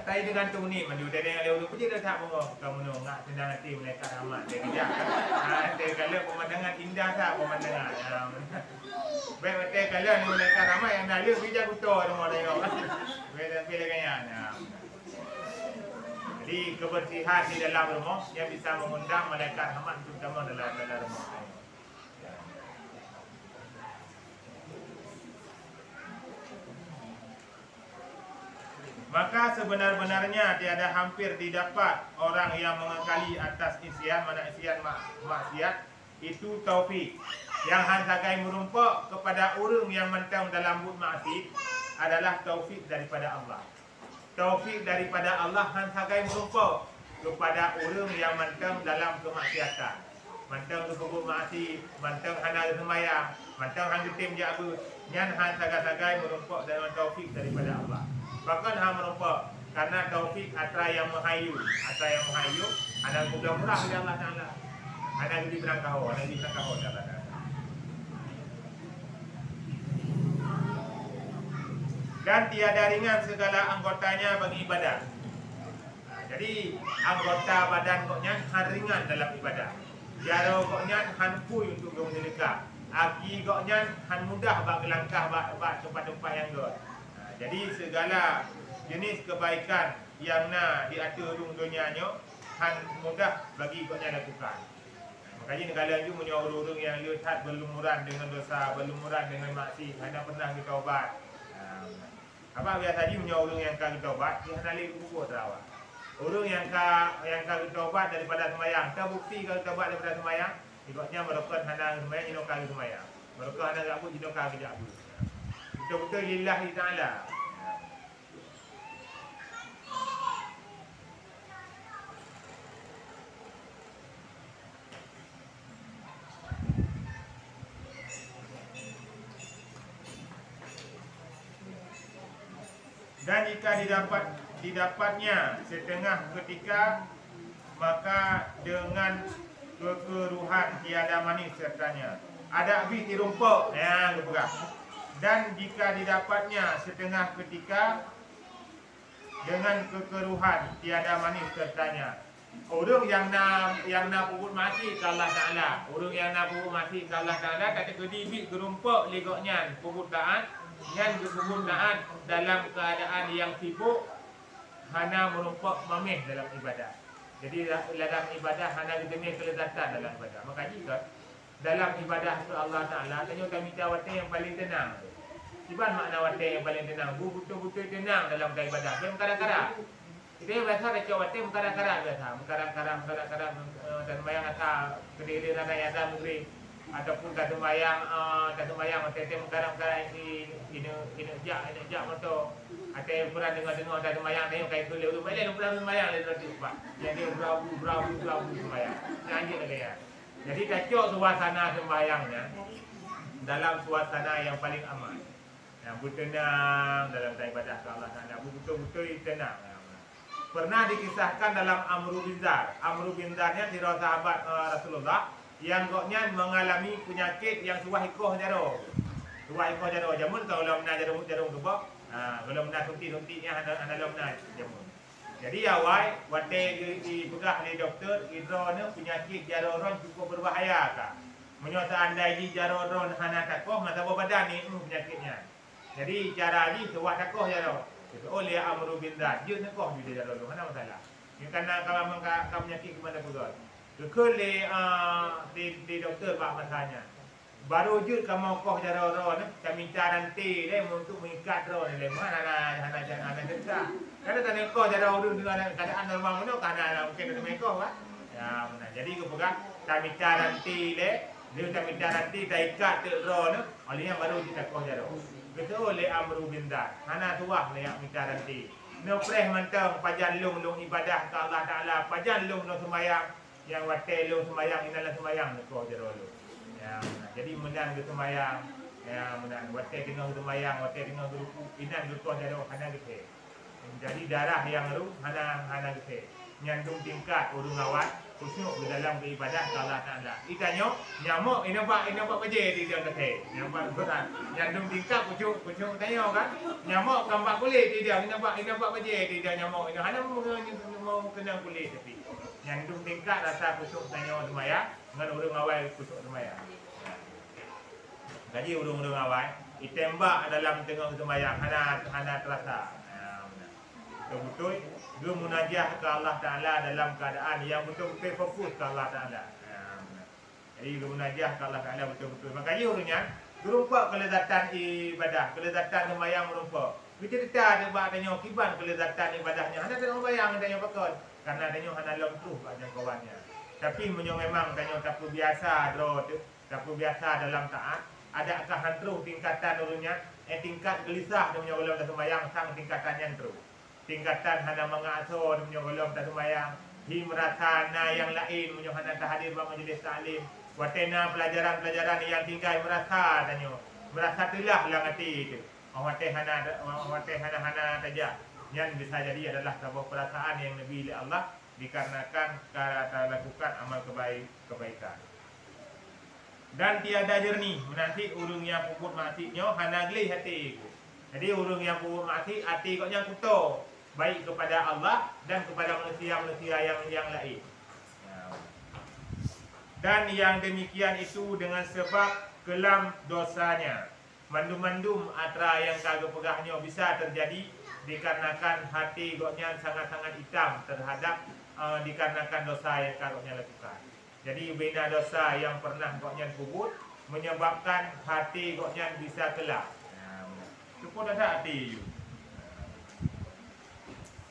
Tapi dengan tu ni maju dari yang lewat puji dah tak bunga kamu nongak tendang hati malaikat rahmat. Dia kejap. Nanti kalau pemandangan indah tak pemandangan. Baik betul kalian ni malaikat rahmat yang dah lihat bijak betul rumah dia. Pilih kaya. Jadi kebersihan di dalam rumah yang bisa mengundang malaikat rahmat terutama dalam rumah. Maka sebenar-benarnya tiada hampir didapat orang yang mengekali atas isyan, mana isyan maksiat itu taufik. Yang hansakai merumpak kepada orang yang mentang dalam buat maksiat adalah taufik daripada Allah. Taufik daripada Allah hansakai merumpak kepada orang yang mentang dalam kemaksiatan. Mentang tu berbuat maksiat, mentang hana sembahyang, mentang hang getim jaga, nyan hansakai merumpak dalam taufik daripada Allah. Bahkan hang merumpak karena taufik atra yang menghayu, anak mudah murah dari Allah Taala. Anak di berangkau Allah Taala. Dan tiada ringan segala anggotanya bagi ibadah. Jadi anggota badan koknya ringan dalam ibadah. Jaro koknya pui untuk menyelikah. Aki koknya mudah bak langkah bak tempat-tempat yang god. Jadi segala jenis kebaikan yang nak diatur dunianya mudah bagi koknya lakukan. Makanya negara itu punya orang-orang yang lihat berlumuran dengan dosa, berlumuran dengan maksiat, hanya pernah bertaubat. Apa biasa dia punya orang yang kagak bertaubat, dia hendak kubur terawat. Orang yang kagak bertaubat daripada sembahyang, terbukti kagak bertaubat daripada sembahyang, ikutnya mereka hendak sembahyang, jino kagak sembahyang. Mereka hendak gabut, jino kagak gabut. Betul-betul lillahi ta'ala. Dan jika didapatnya setengah ketika, maka dengan kekeruhan tiada manis sertanya. Ada habis dirumpuk, ya, bergerak. Dan jika didapatnya setengah ketika, dengan kekeruhan tiada manis sertanya. Orang yang nak puput mati ke Allah Ta'ala. Orang yang nak puput mati ke Allah Ta'ala kata kedibik gerumpuk ligoknya puput taat. Yang kegunaan dalam keadaan yang sibuk hanya merumpuk mamih dalam ibadah. Jadi dalam ibadah hanya ditemui kelezatan dalam ibadah. Maka jika dalam ibadah ke Allah Ta'ala, tanya kami minta yang paling tenang. Iban makna wadah yang paling tenang. Betul-betul tenang dalam ibadah. Dia mengkara-kara. Kita yang biasa ada cakap wadah mengkara-kara biasa. Mengkara-kara dan bayang asal kediri dan ayat negeri. Ataupun tak sembahyang tete mengkarang-karang ini jak motor atau ukuran dengar tak sembahyang tengok kain kulit tu balik ukuran sembahyang le roti cepat yang dia berabu sembahyang lanjut lagi ya. Jadi kacau suasana sembahyangnya dalam suasana yang paling aman, yang tenang dalam ibadah ke Allah Taala, betul-betul tenang. Pernah dikisahkan dalam Amru bin Zar. Amru bin Zarnya di sahabat Rasulullah yang koknya mengalami penyakit yang suah ikoh jaro. Suah ikoh jaro jamun kalau nak jarum kebak. Kalau nak suntik-suntiknya ada nak jamun. Jadi awal wate dipegah oleh doktor idrone penyakit jaro ron cukup berbahaya kah. Menyata andai di jaro ron hana takoh mata badan ni penyakitnya. Jadi cara ni suah takoh jaro. Oleh Amru bin Zar dia takoh di jaro ron mana masalah. Kerana kalau penyakit kemana pun. Kekele di doktor pak masanya. Baru je kamu koh cara ron, kami minta nanti deh untuk mengikat ron le mana hana cerita. Kada tanya koh cara ron dengan keadaan normal mana kana mungkin ada mekoh kan. Ya benar. Jadi kepegang tamita nanti le dia tamita nanti taikat te ro ne olehnya baru ditakoh jaro betul le amru binda hana tuah le yang mita nanti no preh mantang pajan lung ibadah ke Allah Taala pajan lung no sembayang yang wate lung sembayang inalah sembayang ko jaro lu ya jadi menang ke sembayang ya menang wate tengah sembayang wate tengah ruku inan ko jaro hana gitu jadi darah yang ru hana gitu nyandung tingkat urung awat khusyuk di dalam beribadah ke Allah Taala. Ikanyo nyamuk ini nampak beje di dalam kete. Nampak berat. Nyandung tingkap khusyuk tanya kan. Nyamuk gambar kulit di dia nampak beje di dia nyamuk. Ini hanya mau kena kulit tapi. Nyandung tingkap rasa khusyuk tanya semaya dengan urung awal khusyuk semaya. Jadi urung awal ditembak dalam tengah sembahyang hana terasa. Betul dia munajah ke Allah Ta'ala dalam keadaan yang betul-betul fokus ke Allah Ta'ala. Jadi dia munajah ke Allah Ta'ala betul-betul. Makanya urutnya merumpak kelezatan ibadah, kelezatan sembahyang merumpak. Kita ada buat tanya kiban kelezatan ibadahnya. Hanya tengok bayang tanya pakon. Karena tanya hana lengkuh aja kawannya. Tapi memang tanya tak biasa drot, tak biasa dalam taat. Adakah hantru tingkatan urutnya? Tingkat gelisah dia punya sembahyang sang tingkatannya terus. Tingkatan hana mengasuh punya golong tak sembahyang hi merasa na yang lain punya hana tak hadir dalam majlis taklim watena pelajaran-pelajaran yang tinggal merasa telah lang hati itu hana saja yang bisa jadi adalah sebuah perasaan yang nabi oleh Allah dikarenakan kita lakukan amal kebaikan dan tiada jernih menanti urung yang puput maksudnya hana geli hati itu. Jadi urung yang puput maksud hati kau yang kuto baik kepada Allah dan kepada manusia-manusia yang lain. Dan yang demikian itu dengan sebab kelam dosanya. Mandum-mandum atra yang kagak pegahnya bisa terjadi dikarenakan hati goknya sangat-sangat hitam terhadap dikarenakan dosa yang kagaknya lakukan. Jadi bina dosa yang pernah goknya kubut menyebabkan hati goknya bisa kelam. Cukup ada hati itu.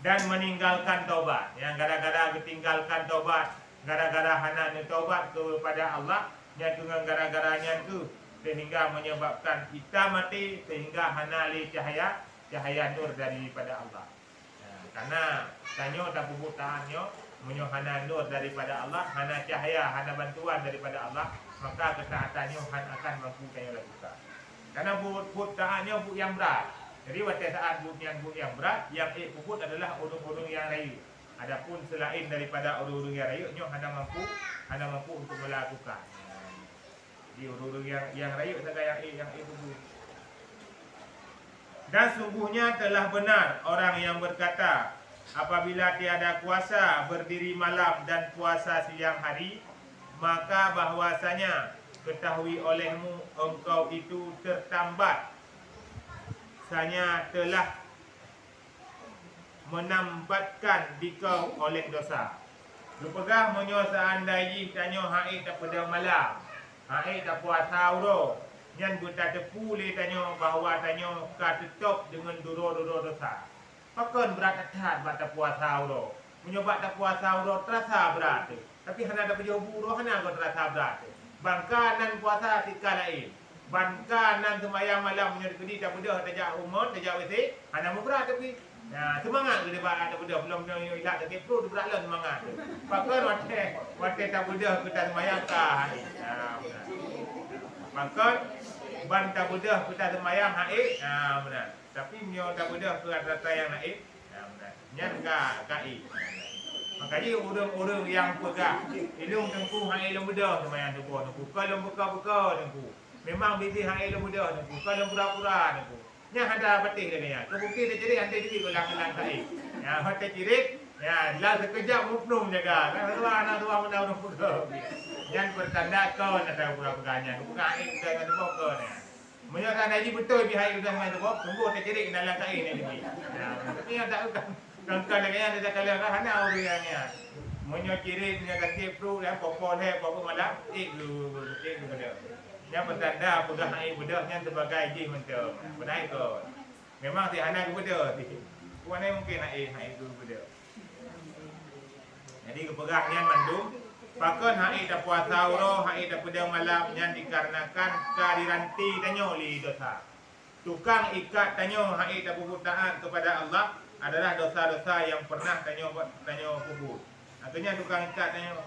Dan meninggalkan taubat. Yang gara-gara ditinggalkan taubat, gara-gara hana taubat kepada Allah, yang dengan gara-garanya itu sehingga menyebabkan hitam mati sehingga hana li cahaya nur daripada Allah. Karena tanyo tak pubutaannya menyohana nur daripada Allah, hana cahaya, hana bantuan daripada Allah, maka ketaatannya akan mampu kayo lakukan. Karena pubutaannya yang berat. Jadi pada saat bud yang berat, yang puput adalah urung-urung yang rayu. Adapun selain daripada urung-urung yang rayu, nyo hana mampu untuk melakukan. Jadi urung-urung yang rayu saja yang puput. Dan sungguhnya telah benar orang yang berkata, apabila tiada kuasa berdiri malam dan puasa siang hari, maka bahwasanya ketahui olehmu engkau itu tertambat. Sanya telah menambatkan dikau oleh dosa. Lupagah menyo seandainya tanyo hai tak pada malam, hai tak puasa uro, nyan buta tepu le tanyo bahawa tanyo ka tetap dengan duro dosa. Pakon berat atat bata puasa uro. Menyoba tak puasa uro terasa berat. Tapi hana ada pejobu uro hana ko terasa berat. Bangkanan puasa tika lain. Bankan sembahyang malam punya kedi tak mudah tajak umur tajak WC hana berat tapi semangat dia buat tak mudah belum ilat tak perlu berat lah semangat pakar wate tak mudah kita sembahyang ka pakar ban tak mudah kita sembahyang benar tapi nyo tak mudah ke rata yang naik benar nyan kai makanya urang-urang yang pegah hidung tengku ilmu mudah sembahyang tu kalau buka tengku memang bibi hang ilmu muda ni bukan pura-pura ni. Nya ada patih dia. Kebukti dia jadi hantar diri ulang-ulang tai. Ya hotel cirit, ya lah sekejap mupnum jaga. Kan anak tua menau muda. Yang bertanda kau nak tahu pura-puranya. Bukan air dengan kau ni. Menyokan haji betul bihai udah main tu. Tunggu hotel cirit dalam tai ni bibi. Ya, tapi yang tak kan lagi ada kala hana urangnya. Menyo cirit nya kaki pro ya popol malam lu dia. Yang bertanda pegang air bedahnya sebagai jih mentel. Benar ke? Memang si anak bedah. Puan ni mungkin air itu bedah. Jadi kepegahnya mandum Pakon hai dah puasa uro, hai dah pedang malam yang dikarenakan kadiranti tanyo li dosa. Tukang ikat tanyo hai dah puput taat kepada Allah adalah dosa-dosa yang pernah tanyo puput. Akhirnya tukang ikat tanyo.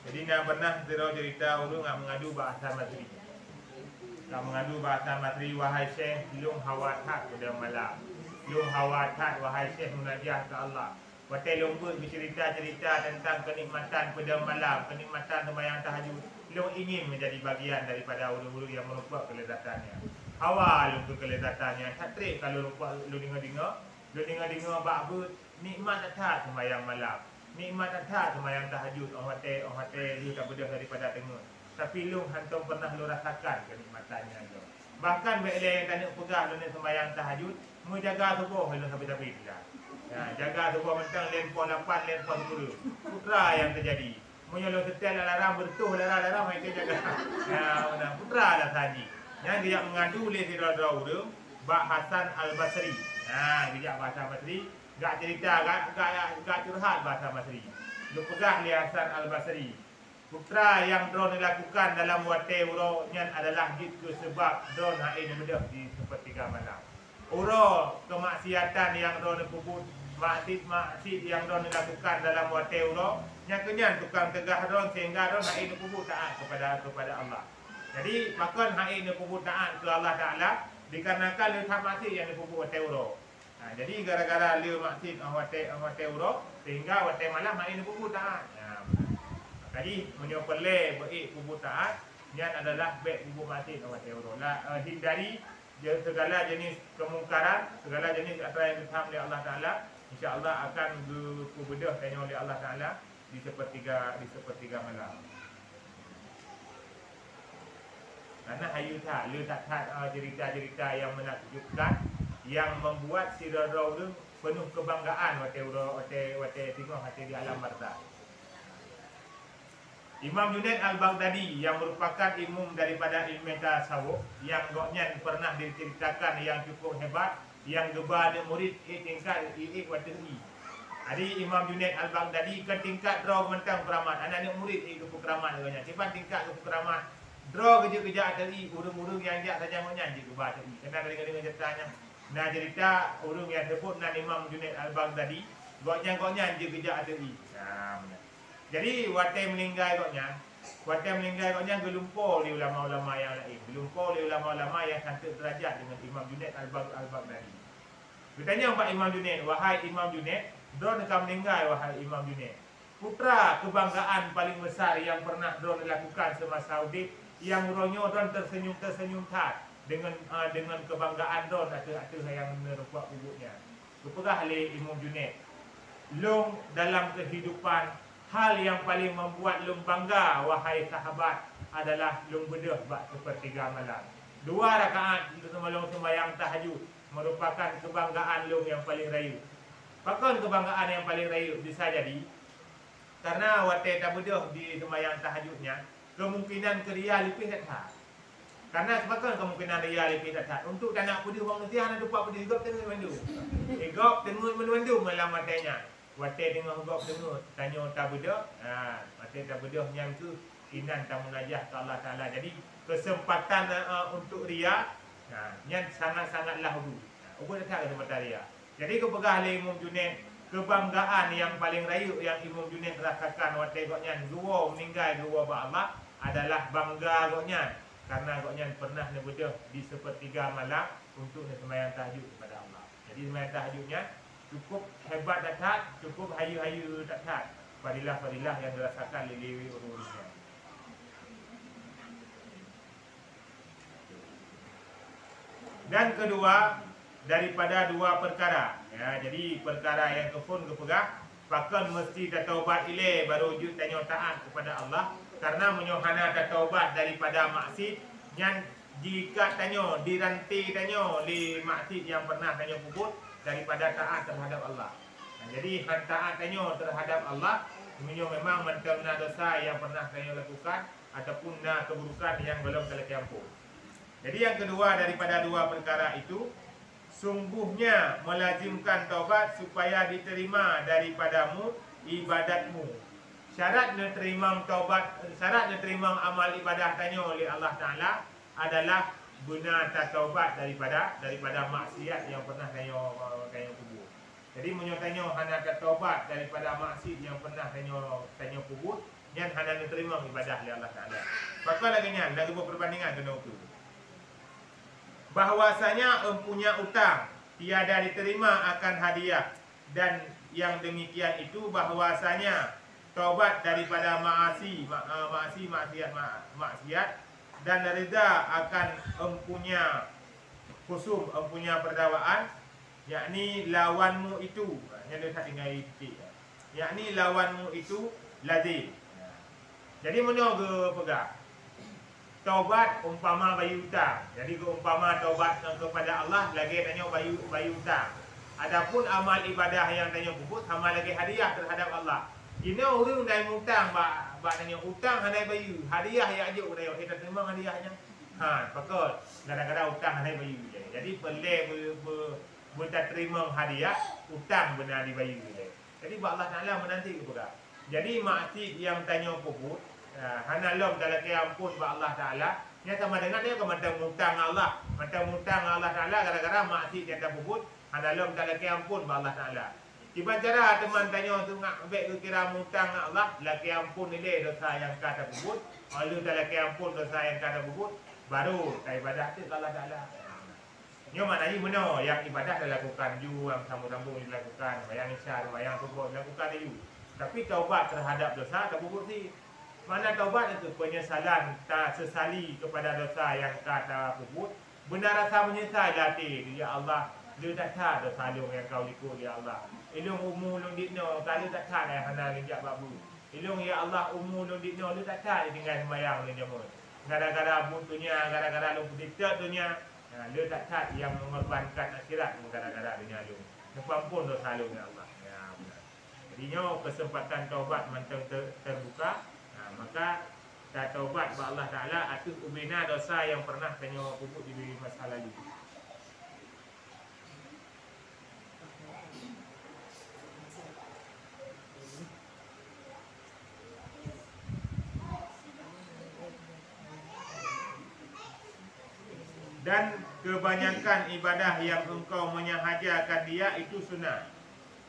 Jadi nak pernah cerita orang nak mengadu bahasa matri. Nak mengadu bahasa matri wahai Syekh, lung hawatat pada malam. Lung hawatat wahai Syekh munajah ke Allah. Watai lung pun bercerita-cerita tentang kenikmatan pada malam, kenikmatan sembahyang tahajud. Lung ingin menjadi bagian daripada ulu-ulu yang merupakan kelezatannya. Hawa lung tu kelezatannya. Tak trik kalau lu dengar-dengar bak nikmat tak sembahyang malam. Nikmat tak sembahyang tahajud, orang hati lu tak bedah daripada tengok. Tapi lu hantum pernah lu rasakan kenikmatannya tu. Bahkan bila yang tak nak pegah lu nak sembahyang tahajud, mu jaga tubuh lu sampai dah. Ya, jaga tubuh mentang lempon 8, lempon 10. Putra yang terjadi. Mu lu setel alarm bertuh alarm itu jaga. Ya, putra dah tadi. Yang dia mengadu le sira-sira urang Bak Hasan Al-Basri. Dia bahasa Basri. Gak cerita, gak curhat bahasa Basri. Lu pegah li Hasan Al-Basri. Putra yang drone dilakukan dalam wate uronya adalah gitu sebab drone hain bedah di sepertiga malam. Uro kemaksiatan yang drone puput, maksud yang drone dilakukan dalam wate uro, yang kenyan tukang tegah drone sehingga drone hain puput taat kepada Allah. Jadi bahkan hain puput taat ke Allah Taala dikarenakan lu tak maksud yang dipuput wate uro. Jadi gara-gara dia maksud wate uro sehingga wate malam hari ni puput taat. Jadi menyopeleh baik puput taat yang adalah baik puput maksud wate uro. Hindari segala jenis kemungkaran, segala jenis apa yang difaham oleh Allah Taala, insya-Allah akan berbedah tanya oleh Allah Taala di sepertiga malam. Karena hayu tak, lu tak cerita-cerita yang menakjubkan yang membuat si Roro penuh kebanggaan wate tengok hati di alam barzah. Imam Junaid Al-Baghdadi yang merupakan imam daripada ilmu tasawuf yang goknya pernah diceritakan yang cukup hebat, yang geba ada murid tingkat wate i. Jadi Imam Junaid Al-Baghdadi ke tingkat draw mentang keramat, anak murid ke keramat katanya. Tiba tingkat ke keramat. Draw kerja-kerja tadi urung-urung yang dia saja menyanyi geba tadi. Kena dengan ceritanya. Nah cerita urung yang sebut nan Imam Junaid Al-Baghdadi goknya je kerja ada i. Jadi wate meninggal goknya gelumpur di ulama-ulama yang lain. Gelumpur di ulama-ulama yang santun derajat dengan Imam Junaid Al-Baghdadi. Bertanya Pak Imam Junaid, wahai Imam Junaid, drone kau meninggal wahai Imam Junaid. Putra kebanggaan paling besar yang pernah drone dilakukan semasa hidup, yang ronyo drone tersenyum tat. Dengan kebanggaan don ada yang merupak bubuknya. Kepegah oleh Imam Junaid. Long dalam kehidupan hal yang paling membuat long bangga wahai sahabat adalah long bedah bak sepertiga malam. 2 rakaat long sembahyang tahajud merupakan kebanggaan long yang paling rayu. Bahkan kebanggaan yang paling rayu bisa jadi karena wate tak bedah di sembahyang tahajudnya kemungkinan keria lebih tak. Karena sebabkan kemungkinan dia lebih tak. Untuk tak nak pudi orang nanti anak dapat pudi gop tengah mandu. Gop tengah mandu malam matanya. Wate tengah gop tengah tanya tak bedah. Wate tak bedah yang tu inan tak munajah ke Allah Taala. Jadi kesempatan untuk ria yang sangat-sangatlah ubu. Ubu tak ada mata ria. Jadi kepegah oleh Imam Junaid kebanggaan yang paling rayu yang Imam Junaid rasakan wate goknya dua meninggal dua ba Allah adalah bangga goknya. Karena goknya pernah bedah di sepertiga malam untuk sembahyang tahajud kepada Allah. Jadi sembahyang tahajudnya cukup hebat dan cukup hayu-hayu tak. Fadilah yang dirasakan oleh orang-orangnya. Dan kedua, daripada dua perkara. Ya, jadi perkara yang kefun kepegah, pakan mesti taubat ile baru wujud tanya taat kepada Allah. Karena menyohana taubat daripada maksiat yang jika tanya diranti tanya li maksiat yang pernah tanya kubur daripada taat terhadap Allah. Nah, jadi taat tanya terhadap Allah memang menterna dosa yang pernah tanya lakukan ataupun keburukan yang belum terlampau. Jadi yang kedua daripada dua perkara itu, sungguhnya melazimkan taubat supaya diterima daripadamu ibadatmu. Syarat diterima taubat, syarat diterima amal ibadah tanya oleh Allah Taala adalah benar taubat daripada maksiat yang pernah tanya kubur. Jadi menyotanya hana taubat daripada maksiat yang pernah tanya kubur, yang hana diterima ibadah oleh Allah Taala. Maka lagi berbandingan kena ukur. Bahwasanya empunya utang tiada diterima akan hadiah, dan yang demikian itu bahwasanya taubat daripada maksiat dan reda akan empunya khusum, empunya perdawaan, yakni lawanmu itu, yang dia tak tinggal titik, yakni lawanmu itu lazim. Jadi mana ke pegang taubat umpama bayu hutang. Jadi umpama taubat kepada Allah lagi tanya bayu hutang. Adapun amal ibadah yang tanya kubur sama lagi hadiah terhadap Allah. Ini orang dah hutang bak tanya hutang hanai bayu. Hadiah yang ajuk dah kita terima hadiahnya. Pakot. Kadang-kadang hutang hanai bayu. Jadi pelih tak terima hadiah, hutang benar di bayu. Jadi Allah Taala menanti kepada. Jadi maksiat yang tanya kubur hana lom dalam ampun ba Allah Taala, nya sama dengan dia ke macam hutang Allah Taala gara-gara maksiat dia tak bubut, hana lom dalam ampun ba Allah Taala. Tiba cara teman tanya tu ngak ambek kira hutang Allah, laki ampun ile dosa yang kata bubut, lalu dalam ampun dosa yang kata bubut, baru ibadah tu Allah Taala. Nya maknanya benar yang ibadah dilakukan ju, yang sambung-sambung dilakukan, bayang isya, bayang subuh dilakukan ju. Tapi taubat terhadap dosa tak bubut sih. Mana taubat itu penyesalan, tak sesali kepada dosa yang kata kubur, benar rasa menyesal hati. Ya Allah, dia tak tahu dosa lu yang kau likut ya Allah. Ilung umur lu dikno, kalau tak tahu yang hana linjak babu. Ilung ya Allah umur lu dikno, lu tak tahu tinggal sembahyang lu nyamut. Gara-gara butuhnya, gara-gara lu diktat dunia, lu tak tahu yang mengorbankan akhirat gara-gara dunia lu. Nampak pun dosa lu ya Allah. Ya benar. Jadinya kesempatan taubat mentang terbuka. Maka tak taubat kepada Allah Ta'ala atas ubina dosa yang pernah tanya kubur di masa lalu. Dan kebanyakan ibadah yang engkau menyahajakan dia itu sunnah.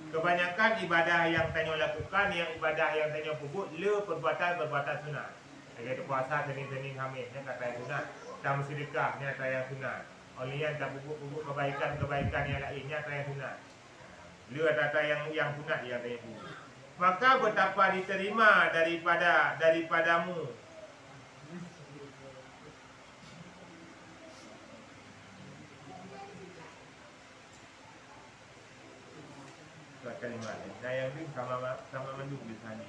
Kebanyakan ibadah yang tanya lakukan, yang ibadah yang tanya kubur, le perbuatan sunat. Jadi puasa Senin Khamis, ni kata yang sunat. Tak sedekah, ni kata yang sunat. Oleh yang tak kubur kebaikan yang lainnya kata yang sunat. Le kata yang sunat yang tanya kubur. Maka betapa diterima daripadamu kalimat. Nah yang ini sama menduk di sana.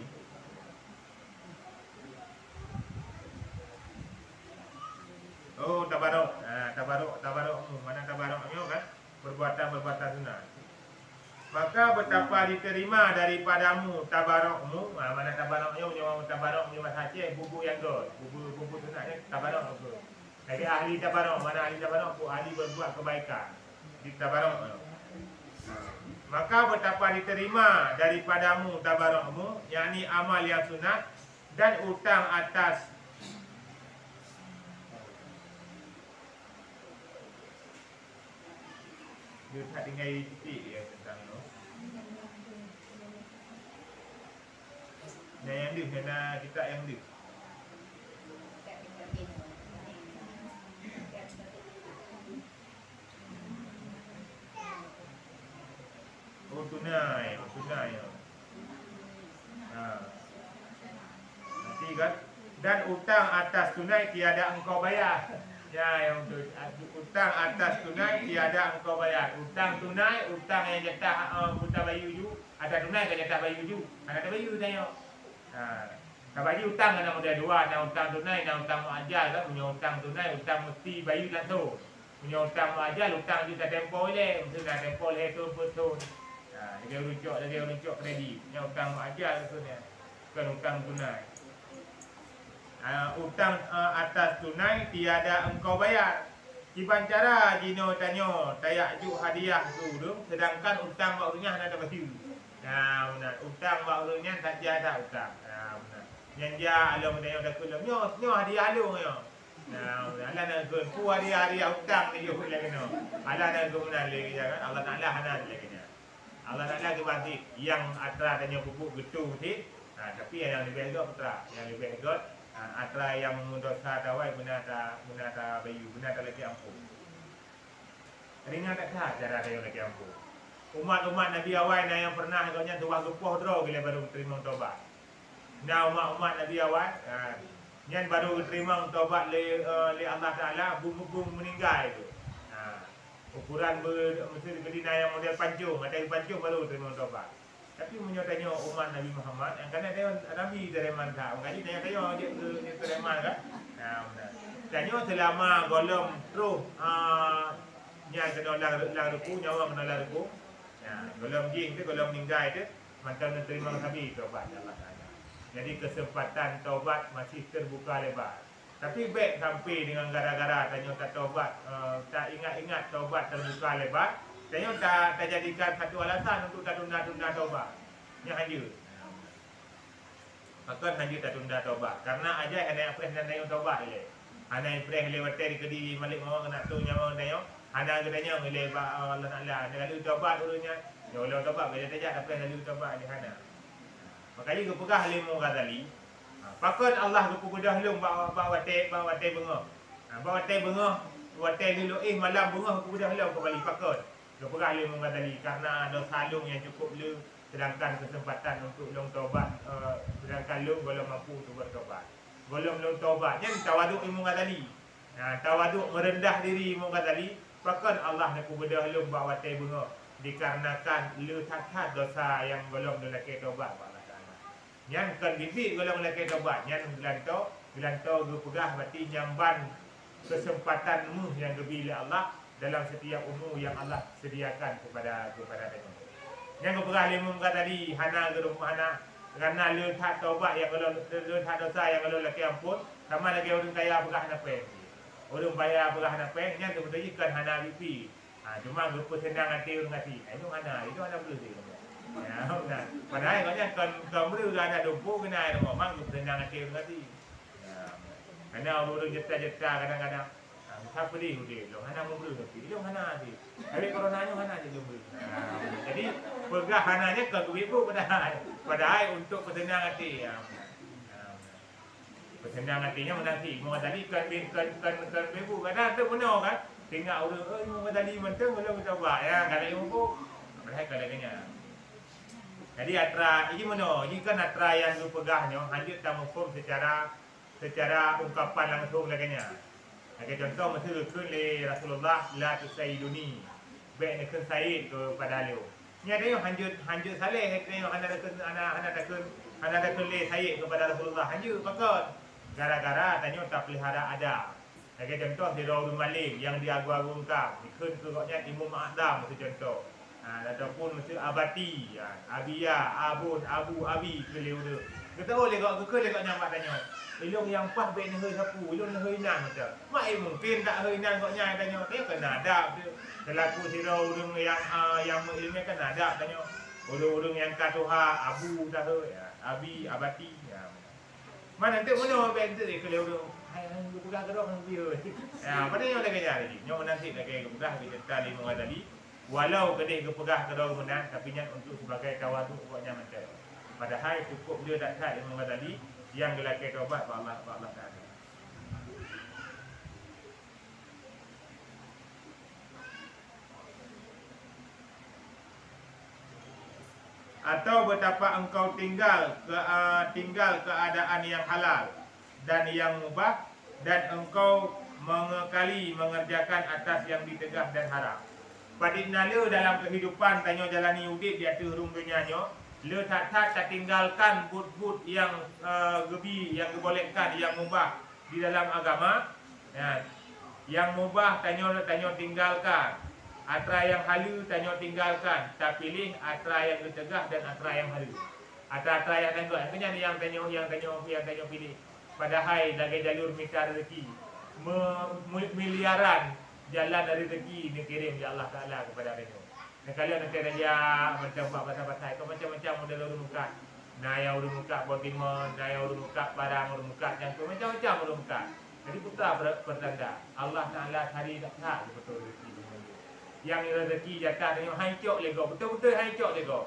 Oh tabarok, tabarok mana tabaroknya kan? Perbuatan sunat. Maka betapa diterima daripadamu tabarokmu. Mana tabaroknya? Nyawa tabaroknya Mas Aceh, bubuk yang dot, bubuk sunatnya tabarok apa? Jadi ahli tabarok, mana ahli tabarok? Ahli berbuat kebaikan di tabarok. Maka betapa diterima daripadamu tabarokmu, yakni amal yang sunat dan utang atas dia tak tinggal titik ya tentang tu. Yang dia kena kita yang dia. Tunai. Nanti kan. Dan utang atas tunai tiada engkau bayar. Ya, yang tu utang atas tunai tiada engkau bayar. Utang tunai, utang yang jatah buta bayu ju, ada tunai ke jatah bayu ju. Ada bayu tanya. Ha. Tak bagi utang kena modal dua, nak utang tunai, nak utang muajal kan, punya utang tunai, utang mesti bayu tak tu. Punya utang muajal, utang juta tempoh le, mesti nak tempoh le tu betul. Ha, dia runcuk kredit. Punya utang muajal tu ni. Bukan utang tunai. Utang atas tunai tiada engkau bayar. Kiban cara jino tanyo tayak ju hadiah tu, sedangkan utang barunya ada baju. Nah, benar. Utang barunya tak ada utang. Nah, benar. Yang dia alung dia dah kulam. Nyo hadiah alung yo. Nah, benar. Allah nak kun ku hadiah utang ni yo lagi no. Allah nak kun lagi kan. Allah Taala hanan lagi nya. Allah Taala ke bagi yang atra tanyo pupuk getu ti. Nah, tapi yang lebih elok putra, yang lebih elok atra yang mendosa dawai benar ta bayu, benar ta lagi ampun. Ringan tak sah cara dia lagi ampun. Umat-umat Nabi awal yang pernah agaknya tuah gepoh draw bila baru terima taubat. Nah, umat-umat Nabi awal yang baru terima taubat le Allah Taala bung meninggal itu. Ukuran mesti kedina yang model pancung, ada pancung baru terima taubat. Tapi menyatanya umat Nabi Muhammad yang kena dia Nabi dari mana? Mengaji tanya dia dari mana kan? Nah, benar. Tanya selama golong terus yang kena lang ruku, nyawa kena lang ruku. Ya, golong jing tu, golong meninggal tu, mantan menerima Nabi taubat Allah Taala. Jadi kesempatan taubat masih terbuka lebar. Tapi baik sampai dengan gara-gara tanya tak taubat, tak ingat-ingat taubat terbuka lebar. Tanya tak jadikan satu alasan untuk tak tunda-tunda taubat. Yang hanya. Maka hanya tak tunda taubat. Karena aja anak pres dan tanya taubat le. Anak pres lewat dari kedi malik mau kena tu nyawa tanya. Anak katanya le Allah Taala. Dia lalu taubat dulunya. Ya Allah taubat bila tajak tapi lalu taubat di sana. Makanya ke pegah lemu Ghazali. Pakon Allah ke pedah lum bawa teh bengah. Bawa teh bengah, bawa teh dulu malam bengah ke pedah lum kembali pakon. Dia perah dia mengatakan karena ada salung yang cukup le, sedangkan kesempatan untuk long taubat sedangkan long belum mampu untuk bertaubat. Belum long taubat yang tawaduk ilmu Ghazali. Nah, tawaduk merendah diri ilmu Ghazali, bahkan Allah nak bedah long bawa teh bunga dikarenakan le tak dosa yang belum dilaki taubat Allah Taala. Yang kan bibit belum dilaki taubat, yang gelanto ge pegah berarti nyamban kesempatanmu yang diberi Allah dalam setiap umur yang Allah sediakan kepada mereka. Yang keperah lima tadi hana gerum hana kerana le tak taubat yang kalau le tak dosa yang kalau laki ampun sama lagi orang kaya perah hana pen. Orang bayar perah hana pen yang betul kan hana bipi. Cuma gepa senang hati orang hati. Itu hana boleh dia. Ya, benar. Padahal katanya kan beri ada dompo kena ada memang gepa senang hati orang hati. Ya. Karena orang jeta-jeta kadang-kadang siapa dia lo hana mau beli tapi lo hana dia tapi coronanya hana je beli. Jadi pergah hananya ke ibu padahal untuk kesenangan hati ya. Kesenangan hatinya menanti mau tadi kan ibu kadang tu benar kan tinggal orang mau tadi mentang belum coba ya kalau ibu padahal kadangnya. Jadi atra ini mana ini kan atra yang pegahnya hanya tak mufhum secara ungkapan langsung laganya. Okey, contoh masa kun le Rasulullah la tusaiduni. Baik nak kun said kepada lu. Ni ada yang hanjut saleh yang anak takun le said kepada Rasulullah. Hanjut pakot. Gara-gara tanya tak pelihara ada. Okey, contoh di Raudul Malim yang diagung-agungkan. Dikun ke koknya Imam Adam itu contoh. Ataupun mesti abati, abia, abun, abu, abi ke le udah. Kita boleh kok le kok nyampak tanya. Ilung yang pah ben hơi sapu, ilung hơi nan macam. Mai mungkin tak hơi nan kok nyai tanya, dia kena ada. Selaku sirau urang yang ilmu kan ada tanya. Urang yang katuha abu dah ya, abi abati ya. Mana nanti mana ben tu ke urang. Hai budak gerok nang dia. Ya, pada yang lagi jadi. Nyo nanti lagi budak kita tali mengadali. Walau kedai kepegah kedau menang tapi nya untuk sebagai tawaduk pokoknya macam. Padahal cukup dia tak ada ilmu tadi yang dilaki taubat Allah Taala. Atau betapa engkau tinggal keadaan yang halal dan yang mubah dan engkau mengekali mengerjakan atas yang ditegah dan haram. Padinala dalam kehidupan tanyo jalani udip di atas rum dunianya, le tak tinggalkan but-but yang gebi, yang dibolehkan, yang mubah di dalam agama. Ya, yang mubah tanyo tinggalkan. Atra yang halu tanyo tinggalkan. Tak pilih atra yang ditegah dan atra yang halu. Atra yang tengok, yang tanyo pilih. Padahal dagai jalur mita rezeki, miliaran jalan dari rezeki dikirim ya Allah Ta'ala kepada mereka. Dan kalian nanti raja macam batas-batas itu macam-macam model urut muka. Naya urut muka botimon, naya urut muka barang urut muka yang tu macam-macam urut muka. Jadi putra bertanda Allah Ta'ala hari tak betul rezeki. Yang rezeki jatah tengok hancur lego, betul-betul hancur lego.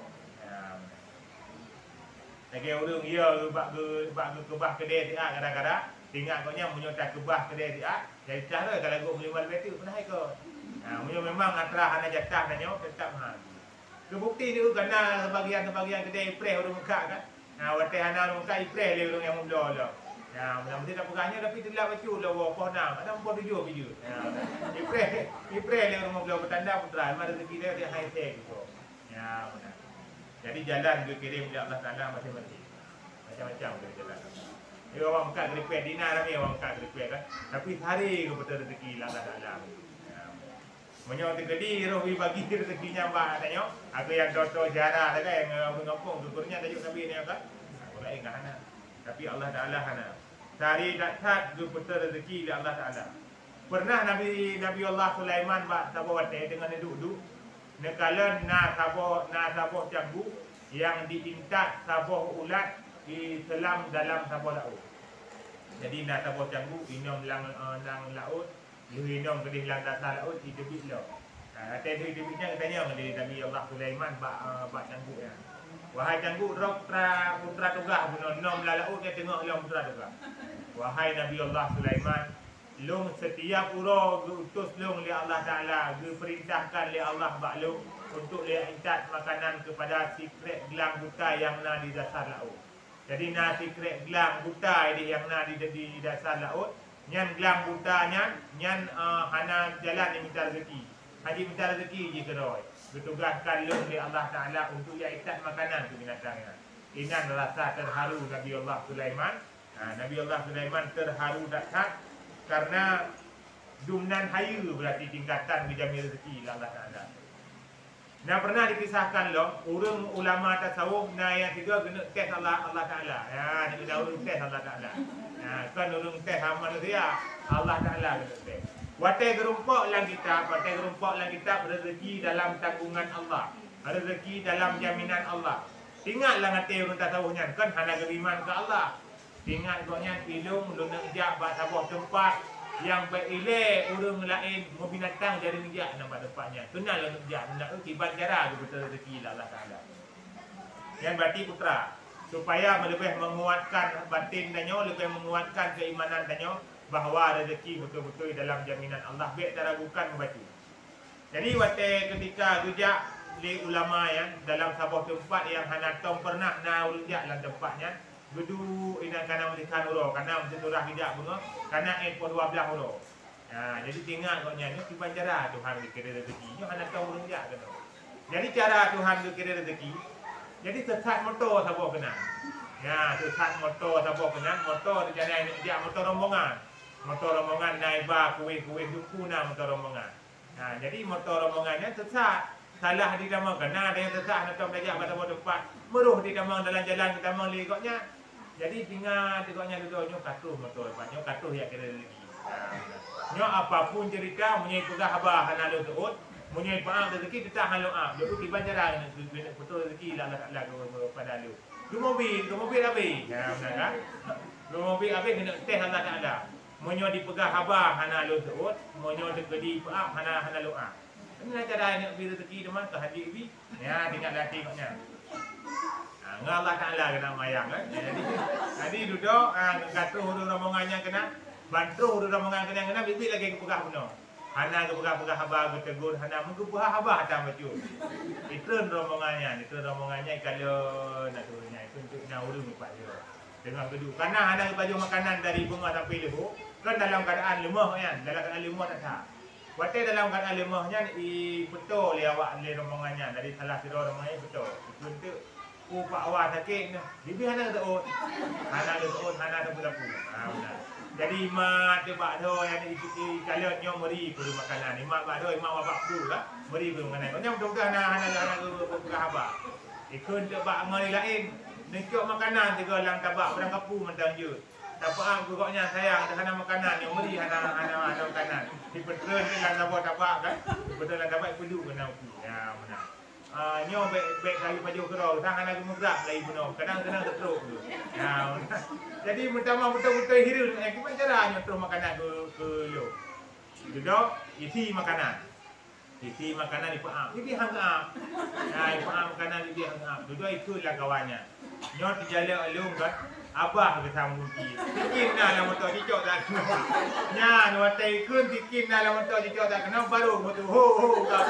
Lagi urung ia bak kebah kedai dia kadang-kadang tinggal kau nya munyo tak kebah kedai dia jadi cara kalau gua beli balik tu pernah ke munyo memang antara hana jatah nanya tetap ha kebukti dia kerana sebagian kedai preh urung muka kan watai hana urung muka preh le urung yang muda lah mesti tak pegahnya tapi telak bacu lah apa nama ada 47 biju preh le urung muda bertanda putra mana rezeki dia high tech gitu benar. Jadi jalan dia kirim dia Allah Ta'ala masing-masing. Macam-macam dia jalan. Dia orang buka gripet, dinar kami orang buka gripet kan. Tapi hari ke betul rezeki Allah Ta'ala. Menyo tegedi roh bagi rezekinya mbak tanya. Aku yang toto jarah lah kan yang mengampung syukurnya tajuk Nabi ni kan. Aku lain kan hana. Tapi Allah Ta'ala hana. Cari datat betul rezeki Allah Ta'ala. Pernah Nabi Allah Sulaiman mbak tabawate dengan duduk nekalan na saboh jambu yang diintat saboh ulat di selam dalam saboh laut. Jadi na saboh jambu inom lang laut, inom kedih lang dasar laut di tebik lo. Atai di tebiknya katanya dari Nabi Allah Sulaiman bak jambu ya. Wahai jambu putra tugah nom laut ke tengok long putra tugah. Wahai Nabi Allah Sulaiman, long setiap uro diutus long oleh Allah Ta'ala, diperintahkan oleh Allah baklong untuk lihat makanan kepada secret gelang buta yang na di dasar laut. Jadi na secret gelang buta yang na di dasar laut, nyan gelang butanya nyan hana jalan yang minta rezeki. Haji minta rezeki je keroi. Ditugaskan long oleh Allah Ta'ala untuk lihat makanan ke binatangnya. Inan rasa terharu Nabi Allah Sulaiman. Nabi Allah Sulaiman terharu dakat karena dumnan hayu berarti tingkatan menjamin rezeki Allah Ta'ala. Nah pernah dikisahkan loh, urang ulama tasawuf nah yang tiga kena tes Allah Ta'ala. Ya, dia kena urang tes Allah Ta'ala. Kan urang tes manusia Allah Ta'ala kena tes. Watai gerumpok lang kita rezeki dalam tanggungan Allah. Rezeki dalam jaminan Allah. Ingatlah ngati urang tasawufnya kan hana beriman ke Allah. Ingat koknya pilung lu nak jak bak sabuh tempat yang berile urang lain mau binatang dari nejak nampak tempatnya. Kenal nak jak nak tibat cara betul rezeki Allah Taala. Yang berarti putra supaya lebih menguatkan batin danyo, lebih menguatkan keimanan danyo bahawa rezeki betul-betul dalam jaminan Allah. Baik tak ragukan membaca. Jadi waktu ketika gejak li ulama yang dalam sabuh tempat yang hanatong pernah na urang dalam tempatnya Gedu ina kana melikan uro, kana mesti turah tidak bunga, kana 12 uro. Jadi tinggal koknya ni tiban cara Tuhan dikira rezeki. Nyo anak tahu urang jak kena. Jadi cara Tuhan dikira rezeki. Jadi sesat motor sabo kena. Sesat motor sabo kena, motor jadi dia motor rombongan. Motor rombongan naik ba kuih-kuih duku na motor rombongan. Jadi motor rombongannya sesat. Salah di damang kena ada yang sesat nak belajar pada tempat. Meruh di damang dalam jalan kita mang ligoknya. Jadi tinggal tengoknya duduk nyo katuh motor nyo katuh ya kira rezeki. Nyo apapun cerita munyai pegah abah hana lo teut, munyai paang rezeki tetap halo ah. Dia tiba jarang betul rezeki Allah Taala kepada lu. Lu mobil habis. Benar kan? Lu mobil habis kena test Allah Taala. Munyo dipegah abah hana lo teut, munyo dikedi paang hana lo ah. Ini cara nak beri rezeki teman ke haji ibi. Ya tinggal latih koknya. Allah Ta'ala kena mayang kan. Jadi duduk katuh huru rombongannya kena, bantu huru rombongan kena bibit lagi kepegah penuh. Hana kepegah-pegah habah bertegur, hana mengkepegah habah tak macam. Itu rombongannya kalau nak turunnya itu untuk nak huru lupa dia. Tengah duduk. Karena hana baju makanan dari bunga sampai lebu, kan dalam keadaan lemah kan, dalam keadaan lemah tak sah. Waktu dalam keadaan lemahnya betul dia awak le rombongannya dari salah satu rombongannya betul. Untuk upak awak sakit ni. Bibi hana tu ot. Hana tu ot, hana tu pulapu. Benar. Jadi mak tu bak do yang diikuti kalau nyo meri kudu makanan. Mak bak do, mak bapak tu lah meri kudu makanan. Kau betul-betul hana ku apa. Ikut tu bak mari lain. Nekok makanan juga lang tabak pedang kapu mentang je. Dapat aku koknya sayang ada makanan yang meri hana makanan. Di petren ni lang tabak kan. Betul lang tabak perlu kena aku. Ya benar. Nyo baik kali paju kerau tangan aku mugrak lagi puno. Kadang-kadang teruk tu. Ya benar. Jadi pertama betul-betul hiru gimana cara nyotor makanan ke lo. Duduk isi makanan. Isi makanan di paam. Bibi hang up. Nah, paam makanan bibi hang up. Duduk itulah kawannya. Nyot dijala alung kan. Abah ke sambung ki. Tikin lah motor cicok tak kena. Nya no tai kun tikin lah motor cicok tak kena baru motor ho ka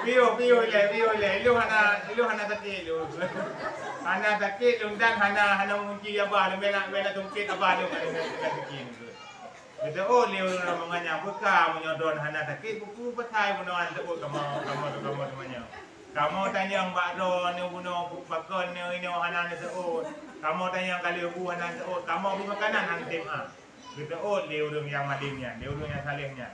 pio le lu hana takik lu. Hana takik lu dan hana mengunci abah bela tungkit abah lu kan tikin tu. Kita leu rombongannya buka menyodon hana takik buku petai bunuan tu kamu temannya. Kamu tanya Mbak Ron, ni bunuh bakon ni ini hana ni seot. Kamu tanya kali bu hana seot. Kamu beli makanan hang tim ah. Kita leu urang yang madimnya, leu urang yang salehnya.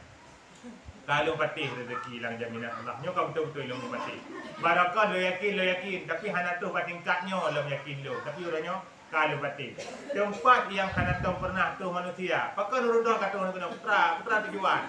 Kalau patih rezeki lang jaminan Allah. Nyo kau betul-betul lo patih. Barakah lo yakin, tapi hana tu tingkatnya lo yakin lo. Tapi orangnya kalau patih. Tempat yang hana tu pernah tu manusia. Pakai urang kata orang kena putra tujuan.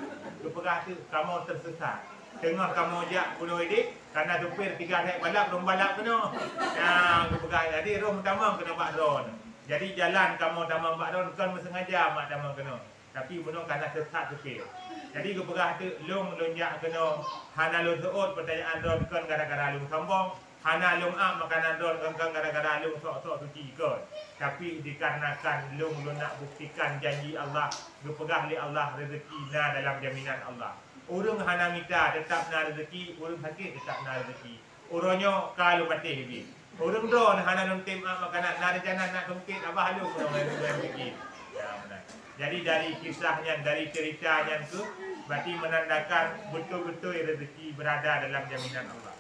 Lu pegah tu kamu tersesat. Tengah kamu jak bunuh ini karena tupir 3 naik balap belum balap kena. Nah, aku pegang jadi roh pertama kena Mak Ron. Jadi jalan kamu tamam Mak Ron bukan bersengaja mak tamam kena. Tapi bunuh karena sesat tupir. Jadi aku pegang tu long lonjak kena hana long seot pertanyaan Ron kan gara-gara long sombong. Hana long makanan Ron kan gara-gara long sok-sok suci kan. Tapi dikarenakan long nak buktikan janji Allah, aku pegang li Allah rezeki na dalam jaminan Allah. Orang hana minta tetap nak rezeki, orang sakit tetap nak rezeki. Orangnya kalau mati lebih. Orang don hana nontim makanan, nak rencana nak tungkit abah lu orang rezeki. Ya benar. Jadi dari kisahnya, dari ceritanya tu berarti menandakan betul-betul rezeki berada dalam jaminan Allah.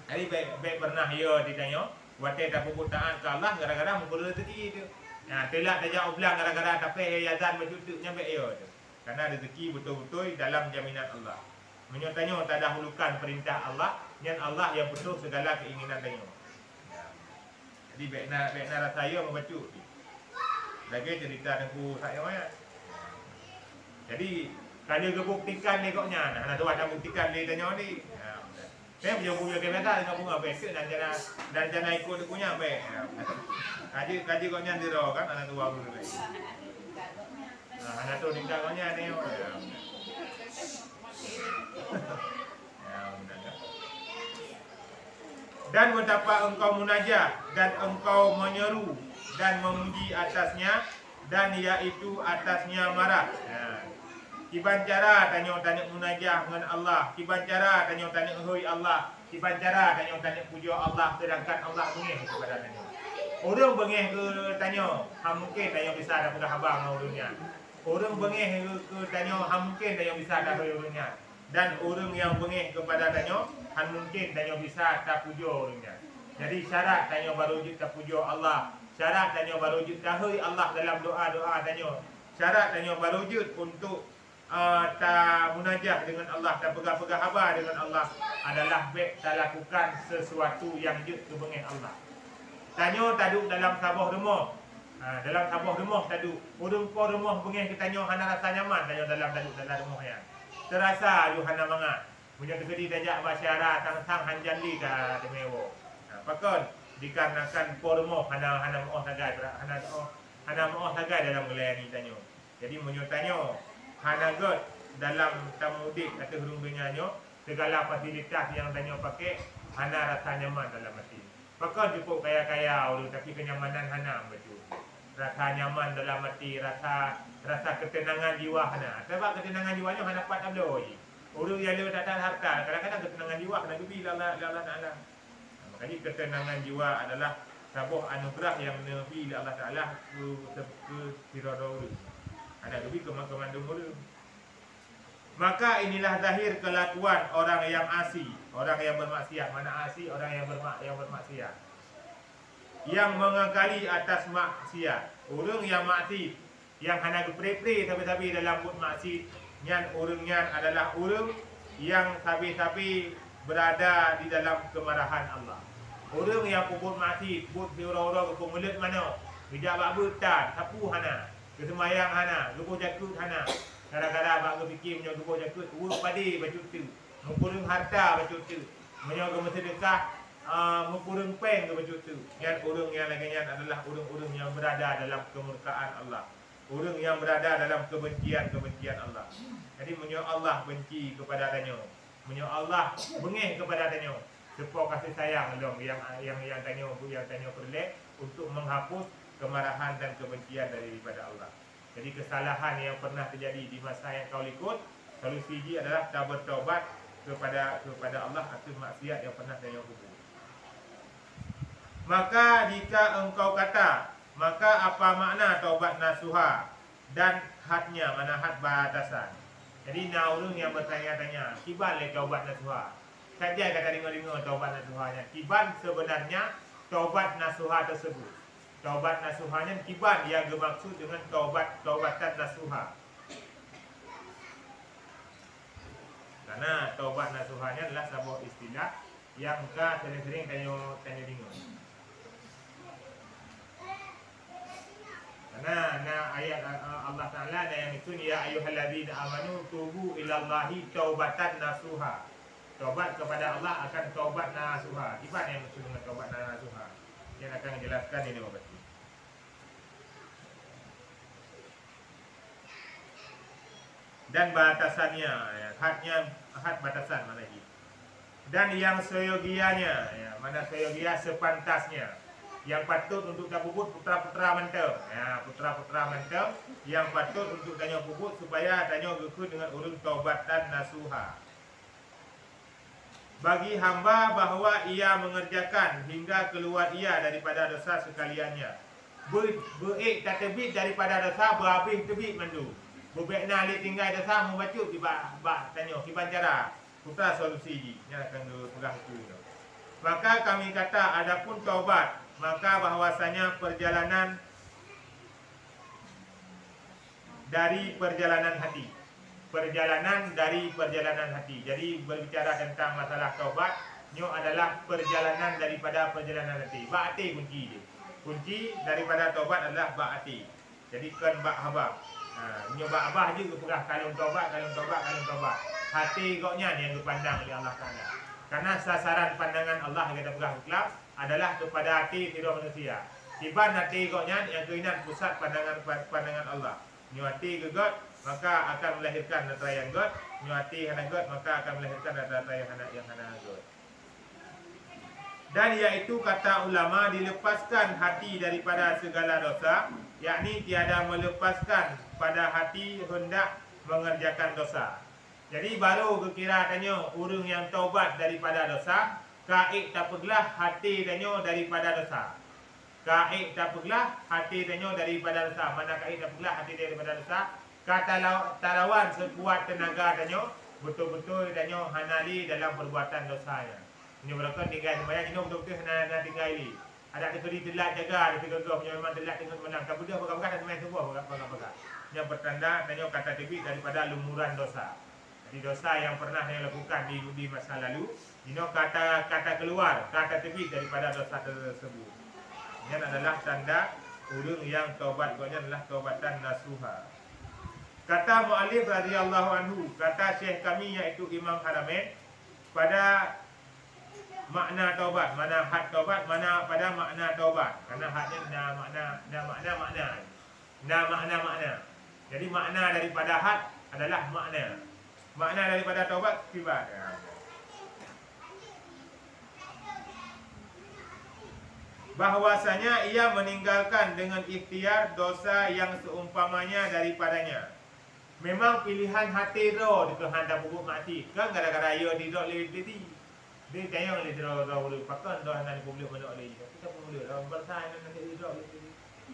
Jadi baik pernah ya ditanya, waktu tak perbutaan ke Allah gara-gara mengurus rezeki tu. Nah, telak dah jawab bilang gara-gara tapi azan berjuduk nyampe ya tu. Karena rezeki betul-betul dalam jaminan Allah. Menyatanya tak dahulukan perintah Allah, yang Allah yang betul segala keinginan tanya. Ya. Jadi baiklah rasa saya membaca. Lagi cerita dengan saya ya. Jadi kalau kebuktikan ni koknya, nak tu ada buktikan dia tanya ni. Ya. Saya punya kamera dengan bunga besok dan jana ikut punya baik. Kaji koknya diro kan anak tua dulu. Anak tu tinggal konya ni. Dan betapa engkau munajat dan engkau menyeru dan memuji atasnya dan iaitu atasnya marah. Kiban cara tanya munajat dengan Allah. Kiban cara tanya hoi Allah. Kiban cara tanya puja Allah sedangkan Allah bengih kepada tanya. Orang bengih ke tanya, mungkin tanya bisa ada pada habang orangnya. Orang bengih ke tanya, mungkin tanya bisa ada orangnya. Dan orang yang bengih kepada tanya, mungkin tanya bisa tak puja orangnya. Jadi syarat tanya baru wujud tak puja Allah. Syarat tanya baru wujud tahui Allah dalam doa-doa tanya. Syarat tanya baru wujud untuk tak munajat dengan Allah, tak pegang-pegang habar dengan Allah adalah baik tak lakukan sesuatu yang jut ke bengih Allah. Tanya taduk dalam sabah rumah. Dalam sabah rumah taduk. Orang po rumah bengih kita tanya hana rasa nyaman tanya dalam rumah ya. Terasa you hana mangat. Punya tegedi tajak masyarakat sang hanjali ka demewo. Pakon dikarenakan po rumah hana mau sagai hana mau sagai dalam melayani tanya. Jadi menyutanya hana god dalam tamudik atau hurung dunyanya segala fasilitas yang tanya pakai hana rasa nyaman dalam hati. Pakon cukup kaya-kaya orang tapi kenyamanan hana betul. Rasa nyaman dalam hati, rasa ketenangan jiwa hana. Sebab ketenangan jiwanya hana dapat tabloi. Orang yang dia tak ada harta, kadang-kadang ketenangan jiwa kena gebi la. Makanya ketenangan jiwa adalah sabuh anugerah yang Nabi Allah Taala ke tirada ada lebih kemandung orang. Maka inilah zahir kelakuan orang yang asi, orang yang bermaksiat. Mana asi? Orang yang bermaksiat, yang mengekali atas maksiat. Orang yang maksiat, yang hanya berpre-pre tapi dalam buat maksiat, nyan orangnya adalah orang yang tapi berada di dalam kemarahan Allah. Orang yang buat maksiat, buat orang-orang ke mulut mana? Bijak bak betan, sapu hana, kesemayang hana, lupa jakut hana. Kadang-kadang bak fikir menyo lupa jakut, urut padi baju tu, mengkurung harta baju tu, menyo sedekah mengkurung peng ke baju tu. Yang orang yang lainnya adalah orang-orang yang berada dalam kemurkaan Allah. Orang yang berada dalam kebencian Allah. Jadi menyo Allah benci kepada tanya, menyo Allah bengih kepada tanya. Sepo kasih sayang dong yang tanya perlek untuk menghapus kemarahan dan kebencian daripada Allah. Jadi kesalahan yang pernah terjadi di masa yang kau ikut, solusi adalah bertaubat kepada Allah atas maksiat yang pernah tanya hukum. Maka jika engkau kata, maka apa makna taubat nasuha dan hadnya, mana had batasan. Jadi naurun yang bertanya-tanya, kiban le taubat nasuha. Saja kata dengar-dengar taubat nasuhanya. Kiban sebenarnya taubat nasuha tersebut. Taubat nasuhanya kiban yang bermaksud dengan taubatan nasuha. Karena taubat nasuhanya adalah sebuah istilah yang sering-sering tanya dengar. Karena ayat Allah Taala yang itu, ya ayyuhalladzina amanu tubu ilallahi taubatan nasuha. Taubat kepada Allah akan taubat nasuha. Kiban yang maksud dengan taubat nasuha yang akan menjelaskan ini berarti. Dan batasannya, had batasan mana lagi. Dan yang seyogianya, mana seyogia sepantasnya, yang patut untuk tak puput putra-putra mentem, putra-putra mentem yang patut untuk tanya puput supaya tanya gekut dengan urung taubatan nasuha. Bagi hamba bahawa ia mengerjakan hingga keluar ia daripada dosa sekaliannya. Berik tak tebit daripada dosa, berhabis tebit mandu. Bebekna li tinggal dosa membaca tiba tanya kiban cara putra solusi ni yang akan pegang itu. Maka kami kata adapun taubat, maka bahwasanya perjalanan dari perjalanan hati. Perjalanan dari perjalanan hati. Jadi berbicara tentang masalah taubat, nyo adalah perjalanan daripada perjalanan hati. Ba'ati kunci dia. Kunci daripada taubat adalah ba'ati. Jadi kan ba'habab. Nyoba abah je kepegah kalung taubat. Hati koknya yang dipandang oleh Allah Taala. Karena sasaran pandangan Allah yang kita pegah ikhlas adalah kepada hati tiada manusia. Tiban hati koknya yang keinginan pusat pandangan Allah. Nyo hati gegot maka akan melahirkan netera yang god. Nyo hati hana god maka akan melahirkan netera yang hana god. Dan iaitu kata ulama dilepaskan hati daripada segala dosa, yakni tiada melepaskan pada hati hendak mengerjakan dosa. Jadi baru kira tanya orang yang taubat daripada dosa, kaik tak peglah hati tanya daripada dosa. Kaik tak peglah hati tanya daripada dosa. Mana kaik tak peglah hati daripada dosa? Kata talawan sekuat tenaga tanya, betul-betul tanya hanali dalam perbuatan dosanya. Ini mereka tinggal sembahyang, ini betul-betul hana tinggal ini. Ada diberi telat jaga, ada tegak memang telat dengan menang. Tak boleh pegang-pegang dan main semua pegang-pegang. Yang bertanda tanya kata tebik daripada lumuran dosa. Jadi dosa yang pernah yang lakukan di masa lalu, ini kata keluar, kata tebik daripada dosa tersebut. Ini adalah tanda orang yang taubat, ini adalah taubatan nasuha. Kata mu'alif radhiyallahu anhu, kata syekh kami iaitu Imam Haramain, pada makna taubat, mana had taubat, mana pada makna taubat. Karena hadnya makna. Jadi makna daripada had adalah makna. Makna daripada taubat tiba. Bahwasanya ia meninggalkan dengan ikhtiar dosa yang seumpamanya daripadanya. Memang pilihan hati roh di kehendak bubuk mati. Kan gara-gara ia tidak lebih Dia tanya oleh draw pakai dah hana boleh mana oleh kita pun boleh dah bersaing nanti draw oleh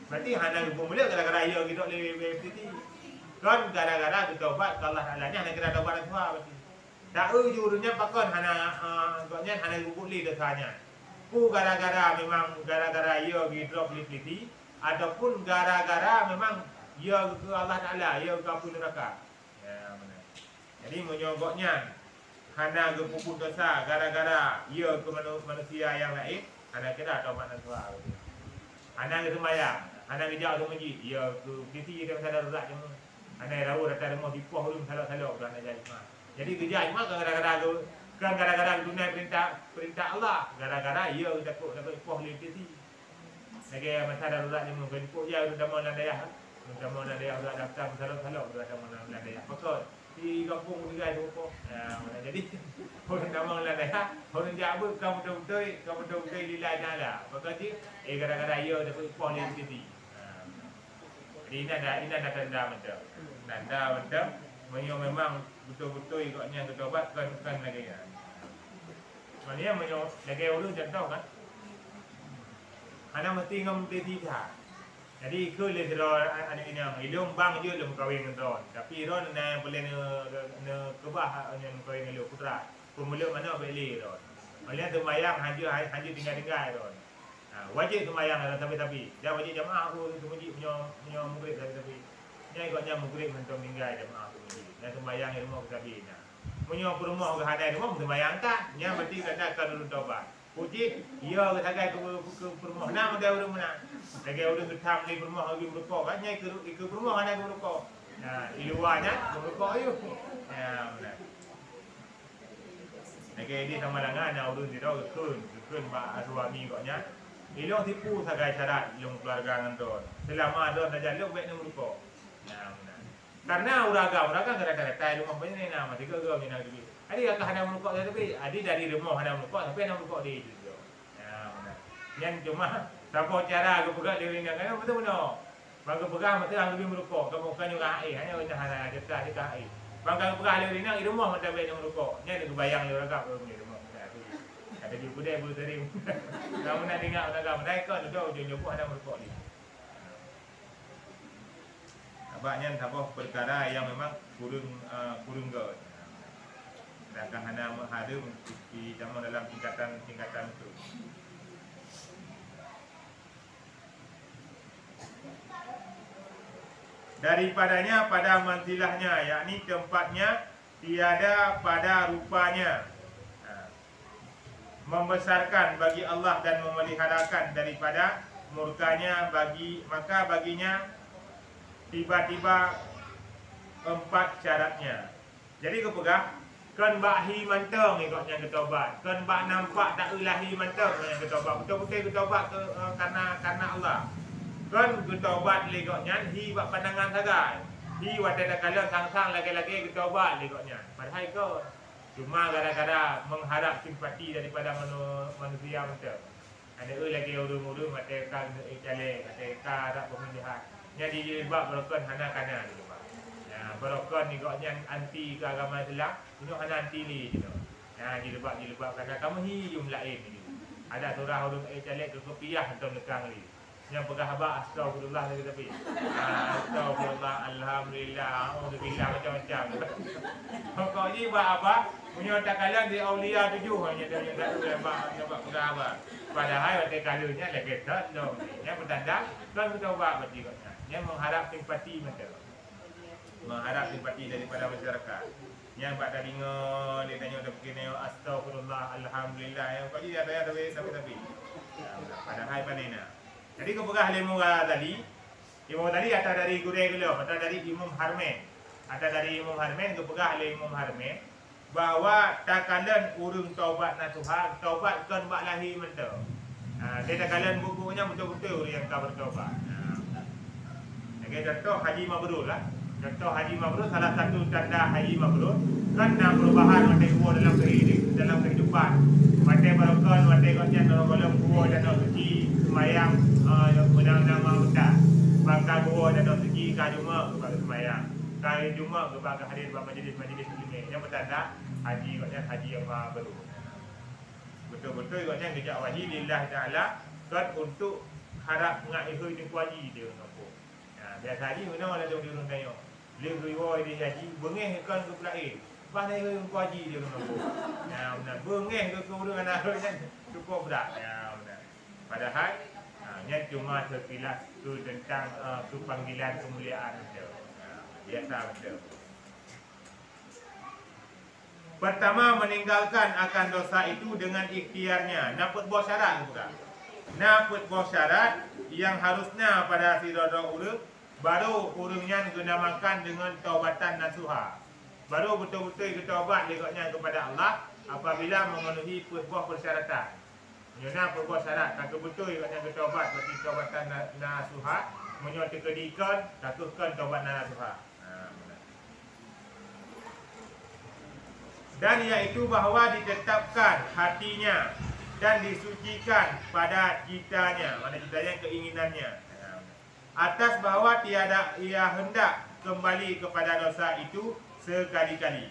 berarti hana pun boleh gara-gara ia kita oleh FTT kan gara-gara kita ubat Allah Taala nya hana kira ubat tua berarti dak ujurnya pakai hana gaknya hana boleh dosanya ku gara-gara memang gara-gara ia drop FTT ataupun gara-gara memang ia ke Allah Taala ia ke api neraka ya benar jadi menyogoknya hana ke pupuk dosa gara-gara ia ke manusia yang lain hana kira taubat dan doa hana ke sembahyang hana ke jauh ke masjid ia ke kiti dia sadar darurat je hana rawu datang rumah dipoh belum salok-salok dah nak jadi mah jadi kerja cuma gara-gara tu kan gara-gara dunia perintah Allah gara-gara ia takut poh le kiti lagi masa darurat je mungkin poh dia dah mau landaya dah mau landaya dah daftar salok-salok dah mau landaya betul di kampung negara tu pun. Jadi orang nama lah dah. Orang jawab kamu betul lilai nala. Berarti gara-gara ia dapat polis sini. Jadi ini ada tanda macam. Tanda macam menyo memang betul-betul ikutnya ketobat kan lagi ya. Maknanya menyo lagi orang contoh kan. Ana mesti ngam tidak. Jadi ke le dro anak ini yang ilung bang je lum kawin ngon tapi ron na boleh ne kebah yang kawin ngelu putra pemula mana boleh ron boleh semayang hanya tinggal ron wajib semayang tapi dia wajib jemaah aku masjid punya murid tapi nya ikutnya murid mentok tinggal jemaah aku masjid dan semayang di rumah tapi punya rumah ke hadai rumah semayang tak nya berarti kata dulu tobat puji ia katakan ke rumah nama dia orang mana lagi orang ketam di rumah lagi merokok kan nyai ke rumah ada merokok nah di luarnya merokok ayo ya benar lagi di sama dengan orang tidak kekun pak suami koknya ilong tipu sagai syarat ilong keluarga nganton selama ada saja ilong baik merokok ya benar karena uraga kata-kata rumah banyak nama tiga ni nak duit adik akan hendak merokok tapi adik dari rumah hendak merokok tapi hendak merokok dia juga. Ya benar. Yang cuma siapa cara aku pegang diri ni kan betul benar. Bang aku pegang mesti aku lebih merokok. Kamu bukan juga air hanya hanya hanya dekat air. Bang aku pegang diri ni di rumah macam baik merokok. Nya dia bayang dia orang kau di rumah. Ada di budai bulu terim. Kamu nak dengar orang mereka duduk ujung-ujung hendak merokok ni. Abaknya siapa perkara yang memang kurung god. Sedangkan hanya ada di dalam tingkatan itu. Daripadanya pada manzilahnya, yakni tempatnya tiada pada rupanya. Membesarkan bagi Allah dan memeliharakan daripada murkanya maka baginya tiba-tiba 4 syaratnya. Jadi kau pegang kan bahi manteng ikutnya ketobat kan bak nampak tak ilahi manteng yang ketobat betul-betul ketobat karena Allah kan ketobat legoknya hi bak pandangan sagai hi wadada kala sang-sang lagi-lagi ketobat legoknya padahal kau cuma gara-gara mengharap simpati daripada manusia manteng ada lagi urung-urung mata kan cale kata harap pemilihan jadi bab berkon hana kana gitu Pak ya berkon ni koknya anti ke agama Islam ini hana anti ni gitu ya dilebak karena kamu hium lain gitu ada surah urung cale ke kopiah atau nekang ni yang pegah haba astagfirullah lagi tapi astagfirullah alhamdulillah auzubillah macam-macam pokoknya buat apa punya takalan di aulia 7 hanya dia tak nampak pegah haba padahal waktu kalanya lagi tak dong yang bertanda kan kita buat berarti katnya yang mengharap simpati macam mengharap simpati daripada masyarakat yang pada dengar dia tanya dah begini astagfirullah alhamdulillah yang kau dia ada tapi padahal panena. Jadi kau pegah Imam Ghazali atau dari guru-guru atau dari Imam Harmain atau dari Imam Harmain kau pegah Imam Harmain bahawa takalan urung taubat nasuha taubat kan bak lahi mentau. Dia takalan bukunya betul-betul yang kau bertaubat. Okey contoh Haji Mabrur lah. Contoh Haji Mabrur salah satu tanda Haji Mabrur kan perubahan dalam kehidupan. Mate barokah mate konjen golong buah dan suci semayang menang-menang utah. Bangka buah dan suci kajuma kepada semayang. Kali Jumaat kepada hadir pada majlis-majlis ini yang bertanda haji katanya haji yang mabrur. Betul-betul katnya kejak wajib lillah taala kan untuk harap ngai hui ni kuaji dia nampu. Biasa haji mana ada dia orang tanya. Dia riwayat dia haji bengeh kan ke pelain. Pas dia hui kuaji dia nampu. Benar bengeh ke urang anak kan cukup berat. Benar. Padahal nya cuma sekilas tu tentang kepanggilan kemuliaan dia. Biasa betul. Pertama, meninggalkan akan dosa itu dengan ikhtiarnya. Nak buat syarat bukan? Nak buat syarat yang harusnya pada si dodok urut, baru urungnya guna makan dengan taubatan nasuha. Baru betul-betul kita taubat lekatnya kepada Allah apabila memenuhi buah persyaratan. Yana buat syarat, kata betul lekatnya kita taubat berarti taubatan nasuha, menyuati kedikan, takutkan taubat nasuha. Dan iaitu bahawa ditetapkan hatinya dan disucikan pada citanya, mana citanya keinginannya, atas bahawa tiada ia hendak kembali kepada dosa itu sekali-kali.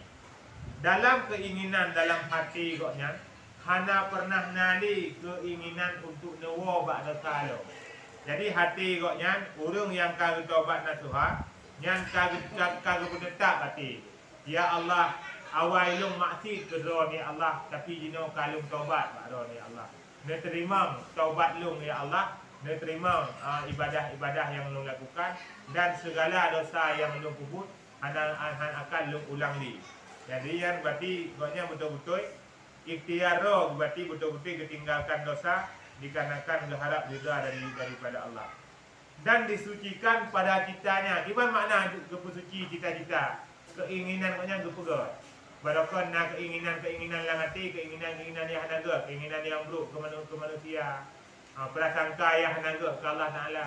Dalam keinginan dalam hati koknya, hana pernah nali keinginan untuk newo bak dosa lo. Jadi hati koknya, urung yang kagak taubat nasuha, yang kagak berdetak hati. Ya Allah, awal ilung maksud kedua ni Allah, tapi jino kalung taubat baru ni Allah. Dia terima taubat lung ya Allah, dia terima ibadah-ibadah yang lung lakukan dan segala dosa yang lung kubut akan lung ulang li. Jadi yang berarti koknya betul-betul ikhtiar roh, berarti betul-betul ditinggalkan dosa dikarenakan berharap ridha daripada Allah. Dan disucikan pada citanya. Gimana makna kesuci cita-cita? Keinginan koknya gepegat. Barakon nak keinginan lang hati, keinginan yang hanaga, keinginan yang buruk ke manusia, prasangka yang hanaga ke Allah Taala.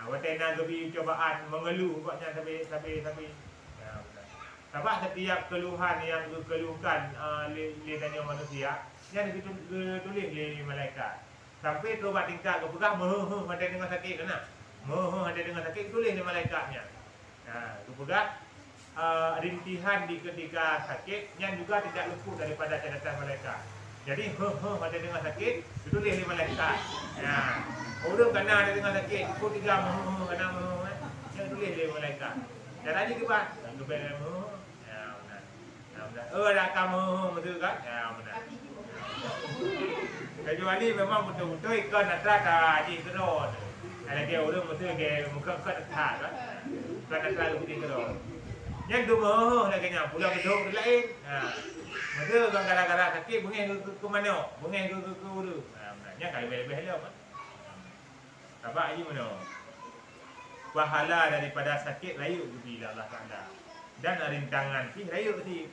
Watena gebi cobaan mengeluh buatnya sampai. Sebab setiap keluhan yang dikeluhkan oleh manusia, yang ditulis oleh malaikat. Sampai tobat tingkat ke pegah ada dengan sakit kena. Ada dengan sakit tulis oleh malaikatnya. Ke pegah rintihan di ketika sakit yang juga tidak luput daripada catatan malaikat. Jadi ada dengan sakit ditulis oleh malaikat. Orang kena ada dengan sakit, ikut tiga kena yang tulis oleh malaikat. Dan aja ke pak, kebenar dah kamu betul kan? Benar. Kecuali memang betul-betul ikan natra di kedor. Ada dia orang betul dia muka kat tak kan? Kan natra di kedor. Yang dua lagi nya pulang gedung lain. Betul kan gara-gara sakit bengeng ke mana? Bengeng ke uru. Benarnya kalau lebih lah kan. Sebab ini mana? Pahala daripada sakit rayu bila Allah Taala. Dan rintangan pi rayu ti.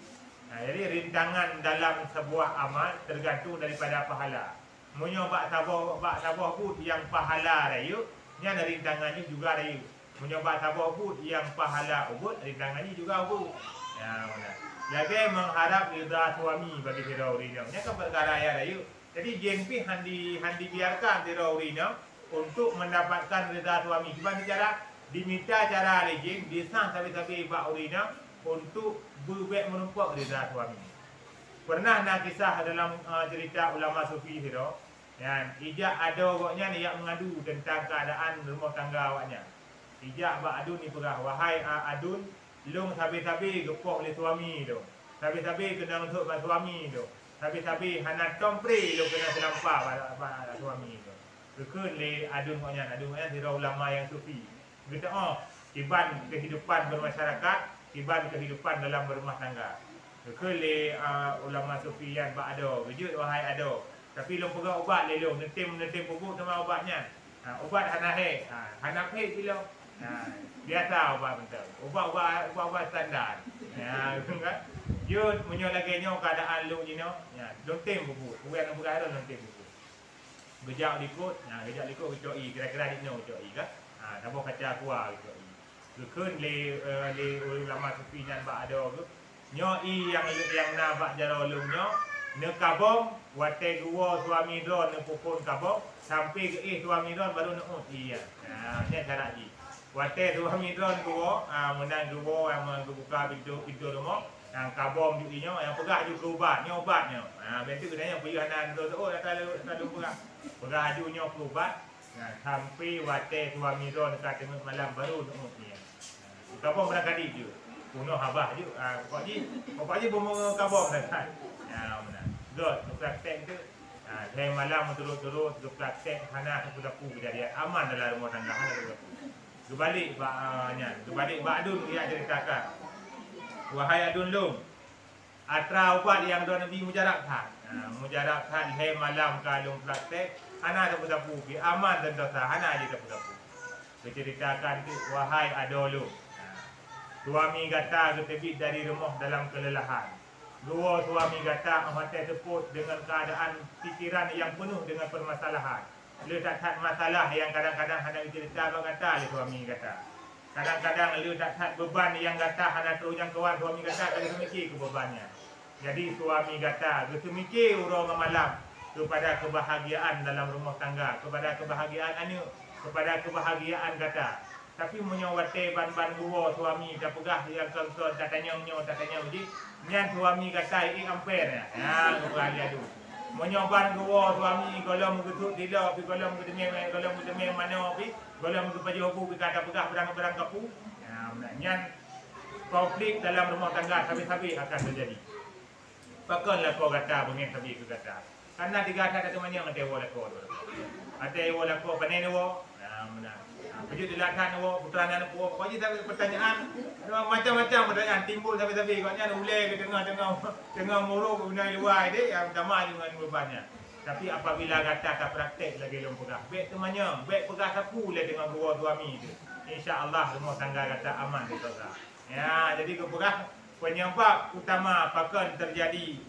Jadi rintangan dalam sebuah amal tergantung daripada pahala. Menyoba tabah put yang pahala rayu, nya rintangannya juga rayu. Menyoba tabah put yang pahala ubud, rintangannya juga ubud. Benar. Lagi mengharap ridha suami bagi tiraurinya. Nya kan perkara ya rayu. Jadi jenpi handi biarkan tiraurinya untuk mendapatkan ridha suami. Gimana cara? Diminta cara lejing, disah sampai bak urina untuk berbek menumpak ridha suami. Pernah nak kisah dalam cerita ulama sufi itu, yang ijak ada awaknya ni yang mengadu tentang keadaan rumah tangga awaknya. Ijak bak adun ni perah, wahai adun, lung sabi-sabi gepoh oleh suami tu. Sabi-sabi kena untuk suami tu. Sabi-sabi hana tompri lu kena selampah pada suami tu. Kekun le adun awaknya tidak ulama yang sufi. Kita tiban kehidupan bermasyarakat, tiban kehidupan dalam berumah tangga. Kekele ulama sufian bak ada, wujud wahai ada. Tapi long pegang ubat le long, netim pupuk sama ubatnya. Ubat hanahe, hanahe bila. Biasa ubat betul. Ubat standar. Kan? Dia menyolagenya keadaan long jino, long tem pupuk. Bukan nak pegang long tem pupuk. Gejak likut, gejak likut ucoi, kira-kira dino ucoi kan? Nabo kaca kuah gitu. Kekun le ulama sufi nan bak ada tu. Nyo yang na bak jaro lumnyo ne kabong wate gua suami don ne pupun kabong sampai ke suami don baru ne iya. Ni cara ji. Wate suami don gua menang gua yang membuka pintu rumah Yang kabom juga yang pegah juga ubatnya obatnya. Betul dia yang pergi kanan tu oh tak lalu pegah. Pegah ajunya ubat. Sampai wate suami don kat tengah malam baru nak ni. Kabom berangkat dia. Puno habah je. Pokoknya bomo kabom dah kan. Ya mana. Dot praktek tu. Saya malam terus praktek hana aku dapu kejadian aman dalam rumah tangga hana tu. Kebalik bak adun dia ceritakan. Wahai adun lum. Atra ubat yang don Nabi mujarab than. Mujarab than hai malam kalung praktek hana tu dapu aman dan dosa hana je dapu. Berceritakan tu wahai adolum. Suami kata ketebit dari rumah dalam kelelahan. Dua suami kata hotel tersebut dengan keadaan fikiran yang penuh dengan permasalahan. Letak masalah yang kadang-kadang hendak cerita kata suami kata. Kadang-kadang letak beban yang kata hendak terus yang kawan suami kata tak semikir ke bebannya. Jadi suami kata semikir urang malam kepada kebahagiaan dalam rumah tangga, kepada kebahagiaan anak, kepada kebahagiaan kata. Tapi menyawate ban-ban gua suami dah pegah yang konsol katanya uji nyan suami kata ampere kembali adu menyoban gua suami kalau mengutut tidak pi kalau mengutut mana pi kalau mengutut baju aku pi kata pegah berang kapu nyan konflik dalam rumah tangga habis-habis akan terjadi pakanlah kau kata bengih habis ku kata karena tiga kata temannya ngedewa lako atewa lako panenewo Pejut dilakukan putra anak puak. Pokoknya tapi pertanyaan macam-macam pertanyaan timbul tapi katanya ulai ke tengah muruk guna luar dia yang sama dengan bebannya. Tapi apabila kata tak praktek lagi belum pegah. Baik temannya, baik pegah sapu le dengan dua suami tu. Insya-Allah rumah tangga kata aman di kota. Ya, jadi kepegah penyebab utama apakah terjadi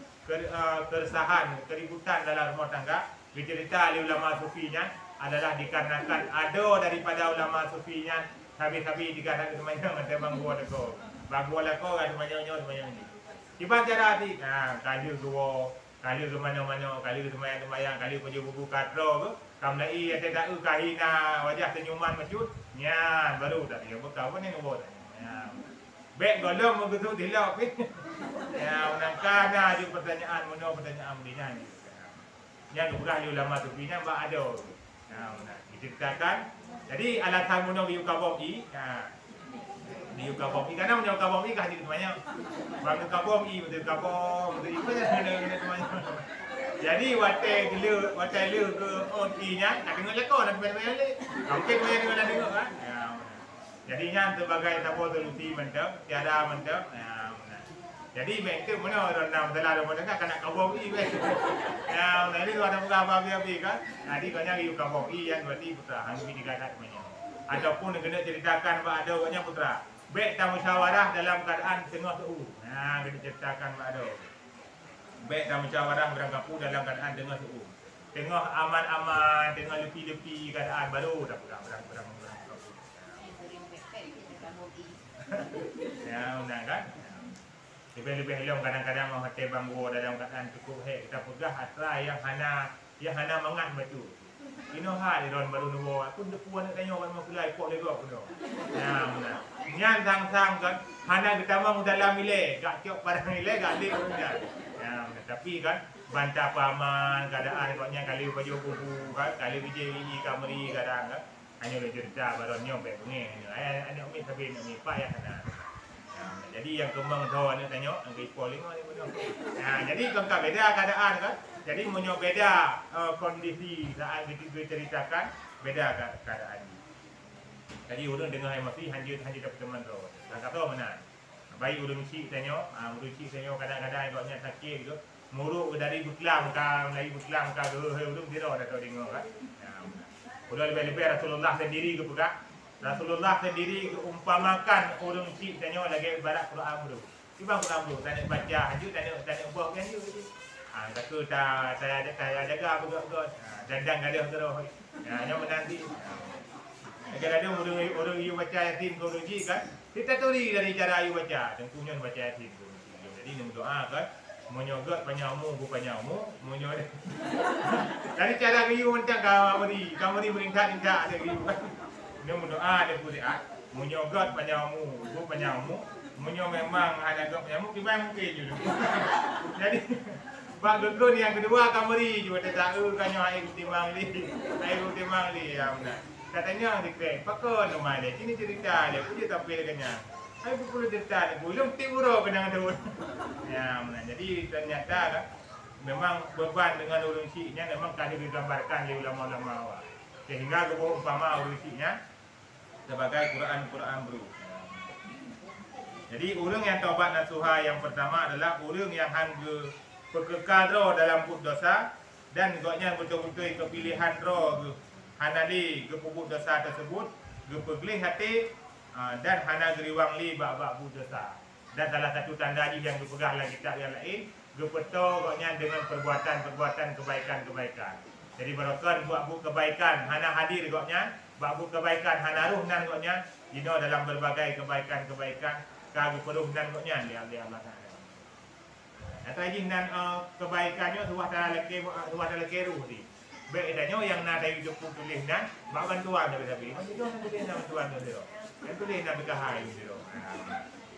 keresahan, keributan dalam rumah tangga. Dicerita oleh ulama sufinya adalah dikarenakan ada daripada ulama sufinya habis-habis dikatakan semuanya macam banggu lako. Banggu lako ada banyak-banyak ni. Tiba cara hati kali ke mana-mana, kali ke sembahyang, kali pergi buku katro ke, kamlai ada tak kahina wajah senyuman macut, nyan baru tak dia bekau ni nombor. Ya. Baik golong begitu dilok ni. Ya, unangkana je pertanyaan dia ni. Yang berah ulama sufinya ba ada. Diceritakan. Jadi alasan munong di ukabom i. Di ukabom i karena munong ukabom i kah di temanya. Bang ukabom i betul kabom betul itu mana temanya. Jadi wate le ke OT-nya nak dengar lekor nak main-main le. Mungkin main dengan dengar kan. Jadinya sebagai tapo solusi mantap, tiada mantap. Jadi itu mana orang dalam rumah tangga kena kabom i weh. Ya, nanti ada apa kan. Jadi kanya iu kabom i yang berarti putra hang ini dikatakan namanya. Ataupun kena ceritakan ba ada banyak putra. Baik tamu musyawarah dalam keadaan tengah tu. Nah, kena ceritakan ba ada. Baik tamu musyawarah berangkapu dalam keadaan tengah tu. Tengah aman-aman, tengah lepi-lepi keadaan baru dah berang. Ya, undang kan? Lebih-lebih long kadang-kadang hotel banggu dalam keadaan cukup kita pegah atra yang hana mangat betul. Ino hal ron baru nuwo aku depuan nak tanya orang mulai pok lego aku no. Nah, nyan sang-sang kan hana ketamang dalam ile, gak tiok barang ile gak lik punya. Ya, tapi kan bantah paman keadaan koknya kali baju buku kan kali biji kameri kadang kan hanya le cerita baron nyom pe ngeh. Ana umi tapi umi pa ya hana. Jadi yang kembang tahu ni tengok angkai polling ni betul. Jadi kongkak beda keadaan kan. Jadi menyok beda kondisi saat kita ceritakan beda keadaan. Jadi urang dengar emosi hanya dapat teman tu. Tak kata mana. Baik urang cik tengok, kadang-kadang ikutnya sakit gitu. Muruk dari Beklam ke urang tidak ada tahu dengar kan. Udah lebih-lebih Rasulullah sendiri ke pegak. Rasulullah sendiri umpamakan orang cik tanya lagi barat Quran dulu. Tiba Quran dulu, tak nak baca haju, tak nak buat kan je. Kata saya jaga apa gak dandang gadah terus. Yang menanti. Kadang-kadang orang you baca Yasin ke orang cik kan. Kita turi dari cara you baca, tentunya baca Yasin ke orang cik. Jadi nak doa kan, menyogot panyamu bu panyamu, menyod. Dari cara you macam kamari meringkat ada you kan. Dia berdoa dia kuliah, menyogot panyamu, bu panyamu, Munyo memang ada gak nyamuk di bang mungkin juga. Jadi bak dukun yang kedua kamari juga tak tahu kanyo air timang li. Air timang li ya benar. Katanya dikre, pakon rumah dia. Ini cerita dia, punya tapi dekanya. Ayo perlu cerita, belum tiburo kenang tu. Ya benar. Jadi ternyata kan memang beban dengan urusinya memang tadi digambarkan di ulama-ulama awal. Sehingga kebawa umpama urusinya sebagai Quran baru. Jadi orang yang taubat nasuha yang pertama adalah orang yang hangga pekekal roh dalam put dosa dan goknya betul-betul kepilihan roh hanali ke pupuk dosa tersebut gepegling hati dan hana geriwang li bak-bak put dosa. Dan salah satu tanda yang dipegang dalam kitab yang lain gepeto goknya dengan perbuatan-perbuatan kebaikan-kebaikan. Jadi barokah buat bu kebaikan hana hadir goknya, buat bu kebaikan hana ruh nan goknya, dino dalam berbagai kebaikan-kebaikan kagu peruh nan goknya dia Allah Taala. Atau lagi nan kebaikannya tuah dalam leke ruh di. Bedanya yang nak dari hidup tulis nan, bak bantuan tapi. Macam tu nak tulis nan bantuan tu. Yang tulis nan berkahai tu.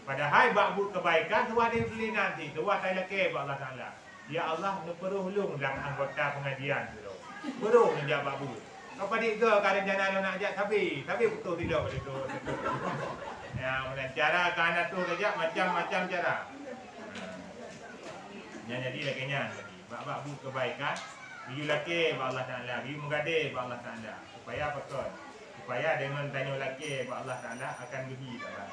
Padahal bak bu kebaikan tuah dia tulis nanti, tuah dalam leke bak Allah Taala. Ya Allah peruh lung dalam anggota pengajian tu. Peruh dia bak bu. Kau padik ke kalau jangan nak ajak tapi betul tidak begitu. Ya, mana cara kana tu saja macam-macam cara. Yang jadi lakinya tadi. Bak bu kebaikan, biu laki bak Allah Taala, biu mengade bak Allah Taala. Supaya apa tu? Supaya dengan tanya laki bak Allah Taala akan pergi dah.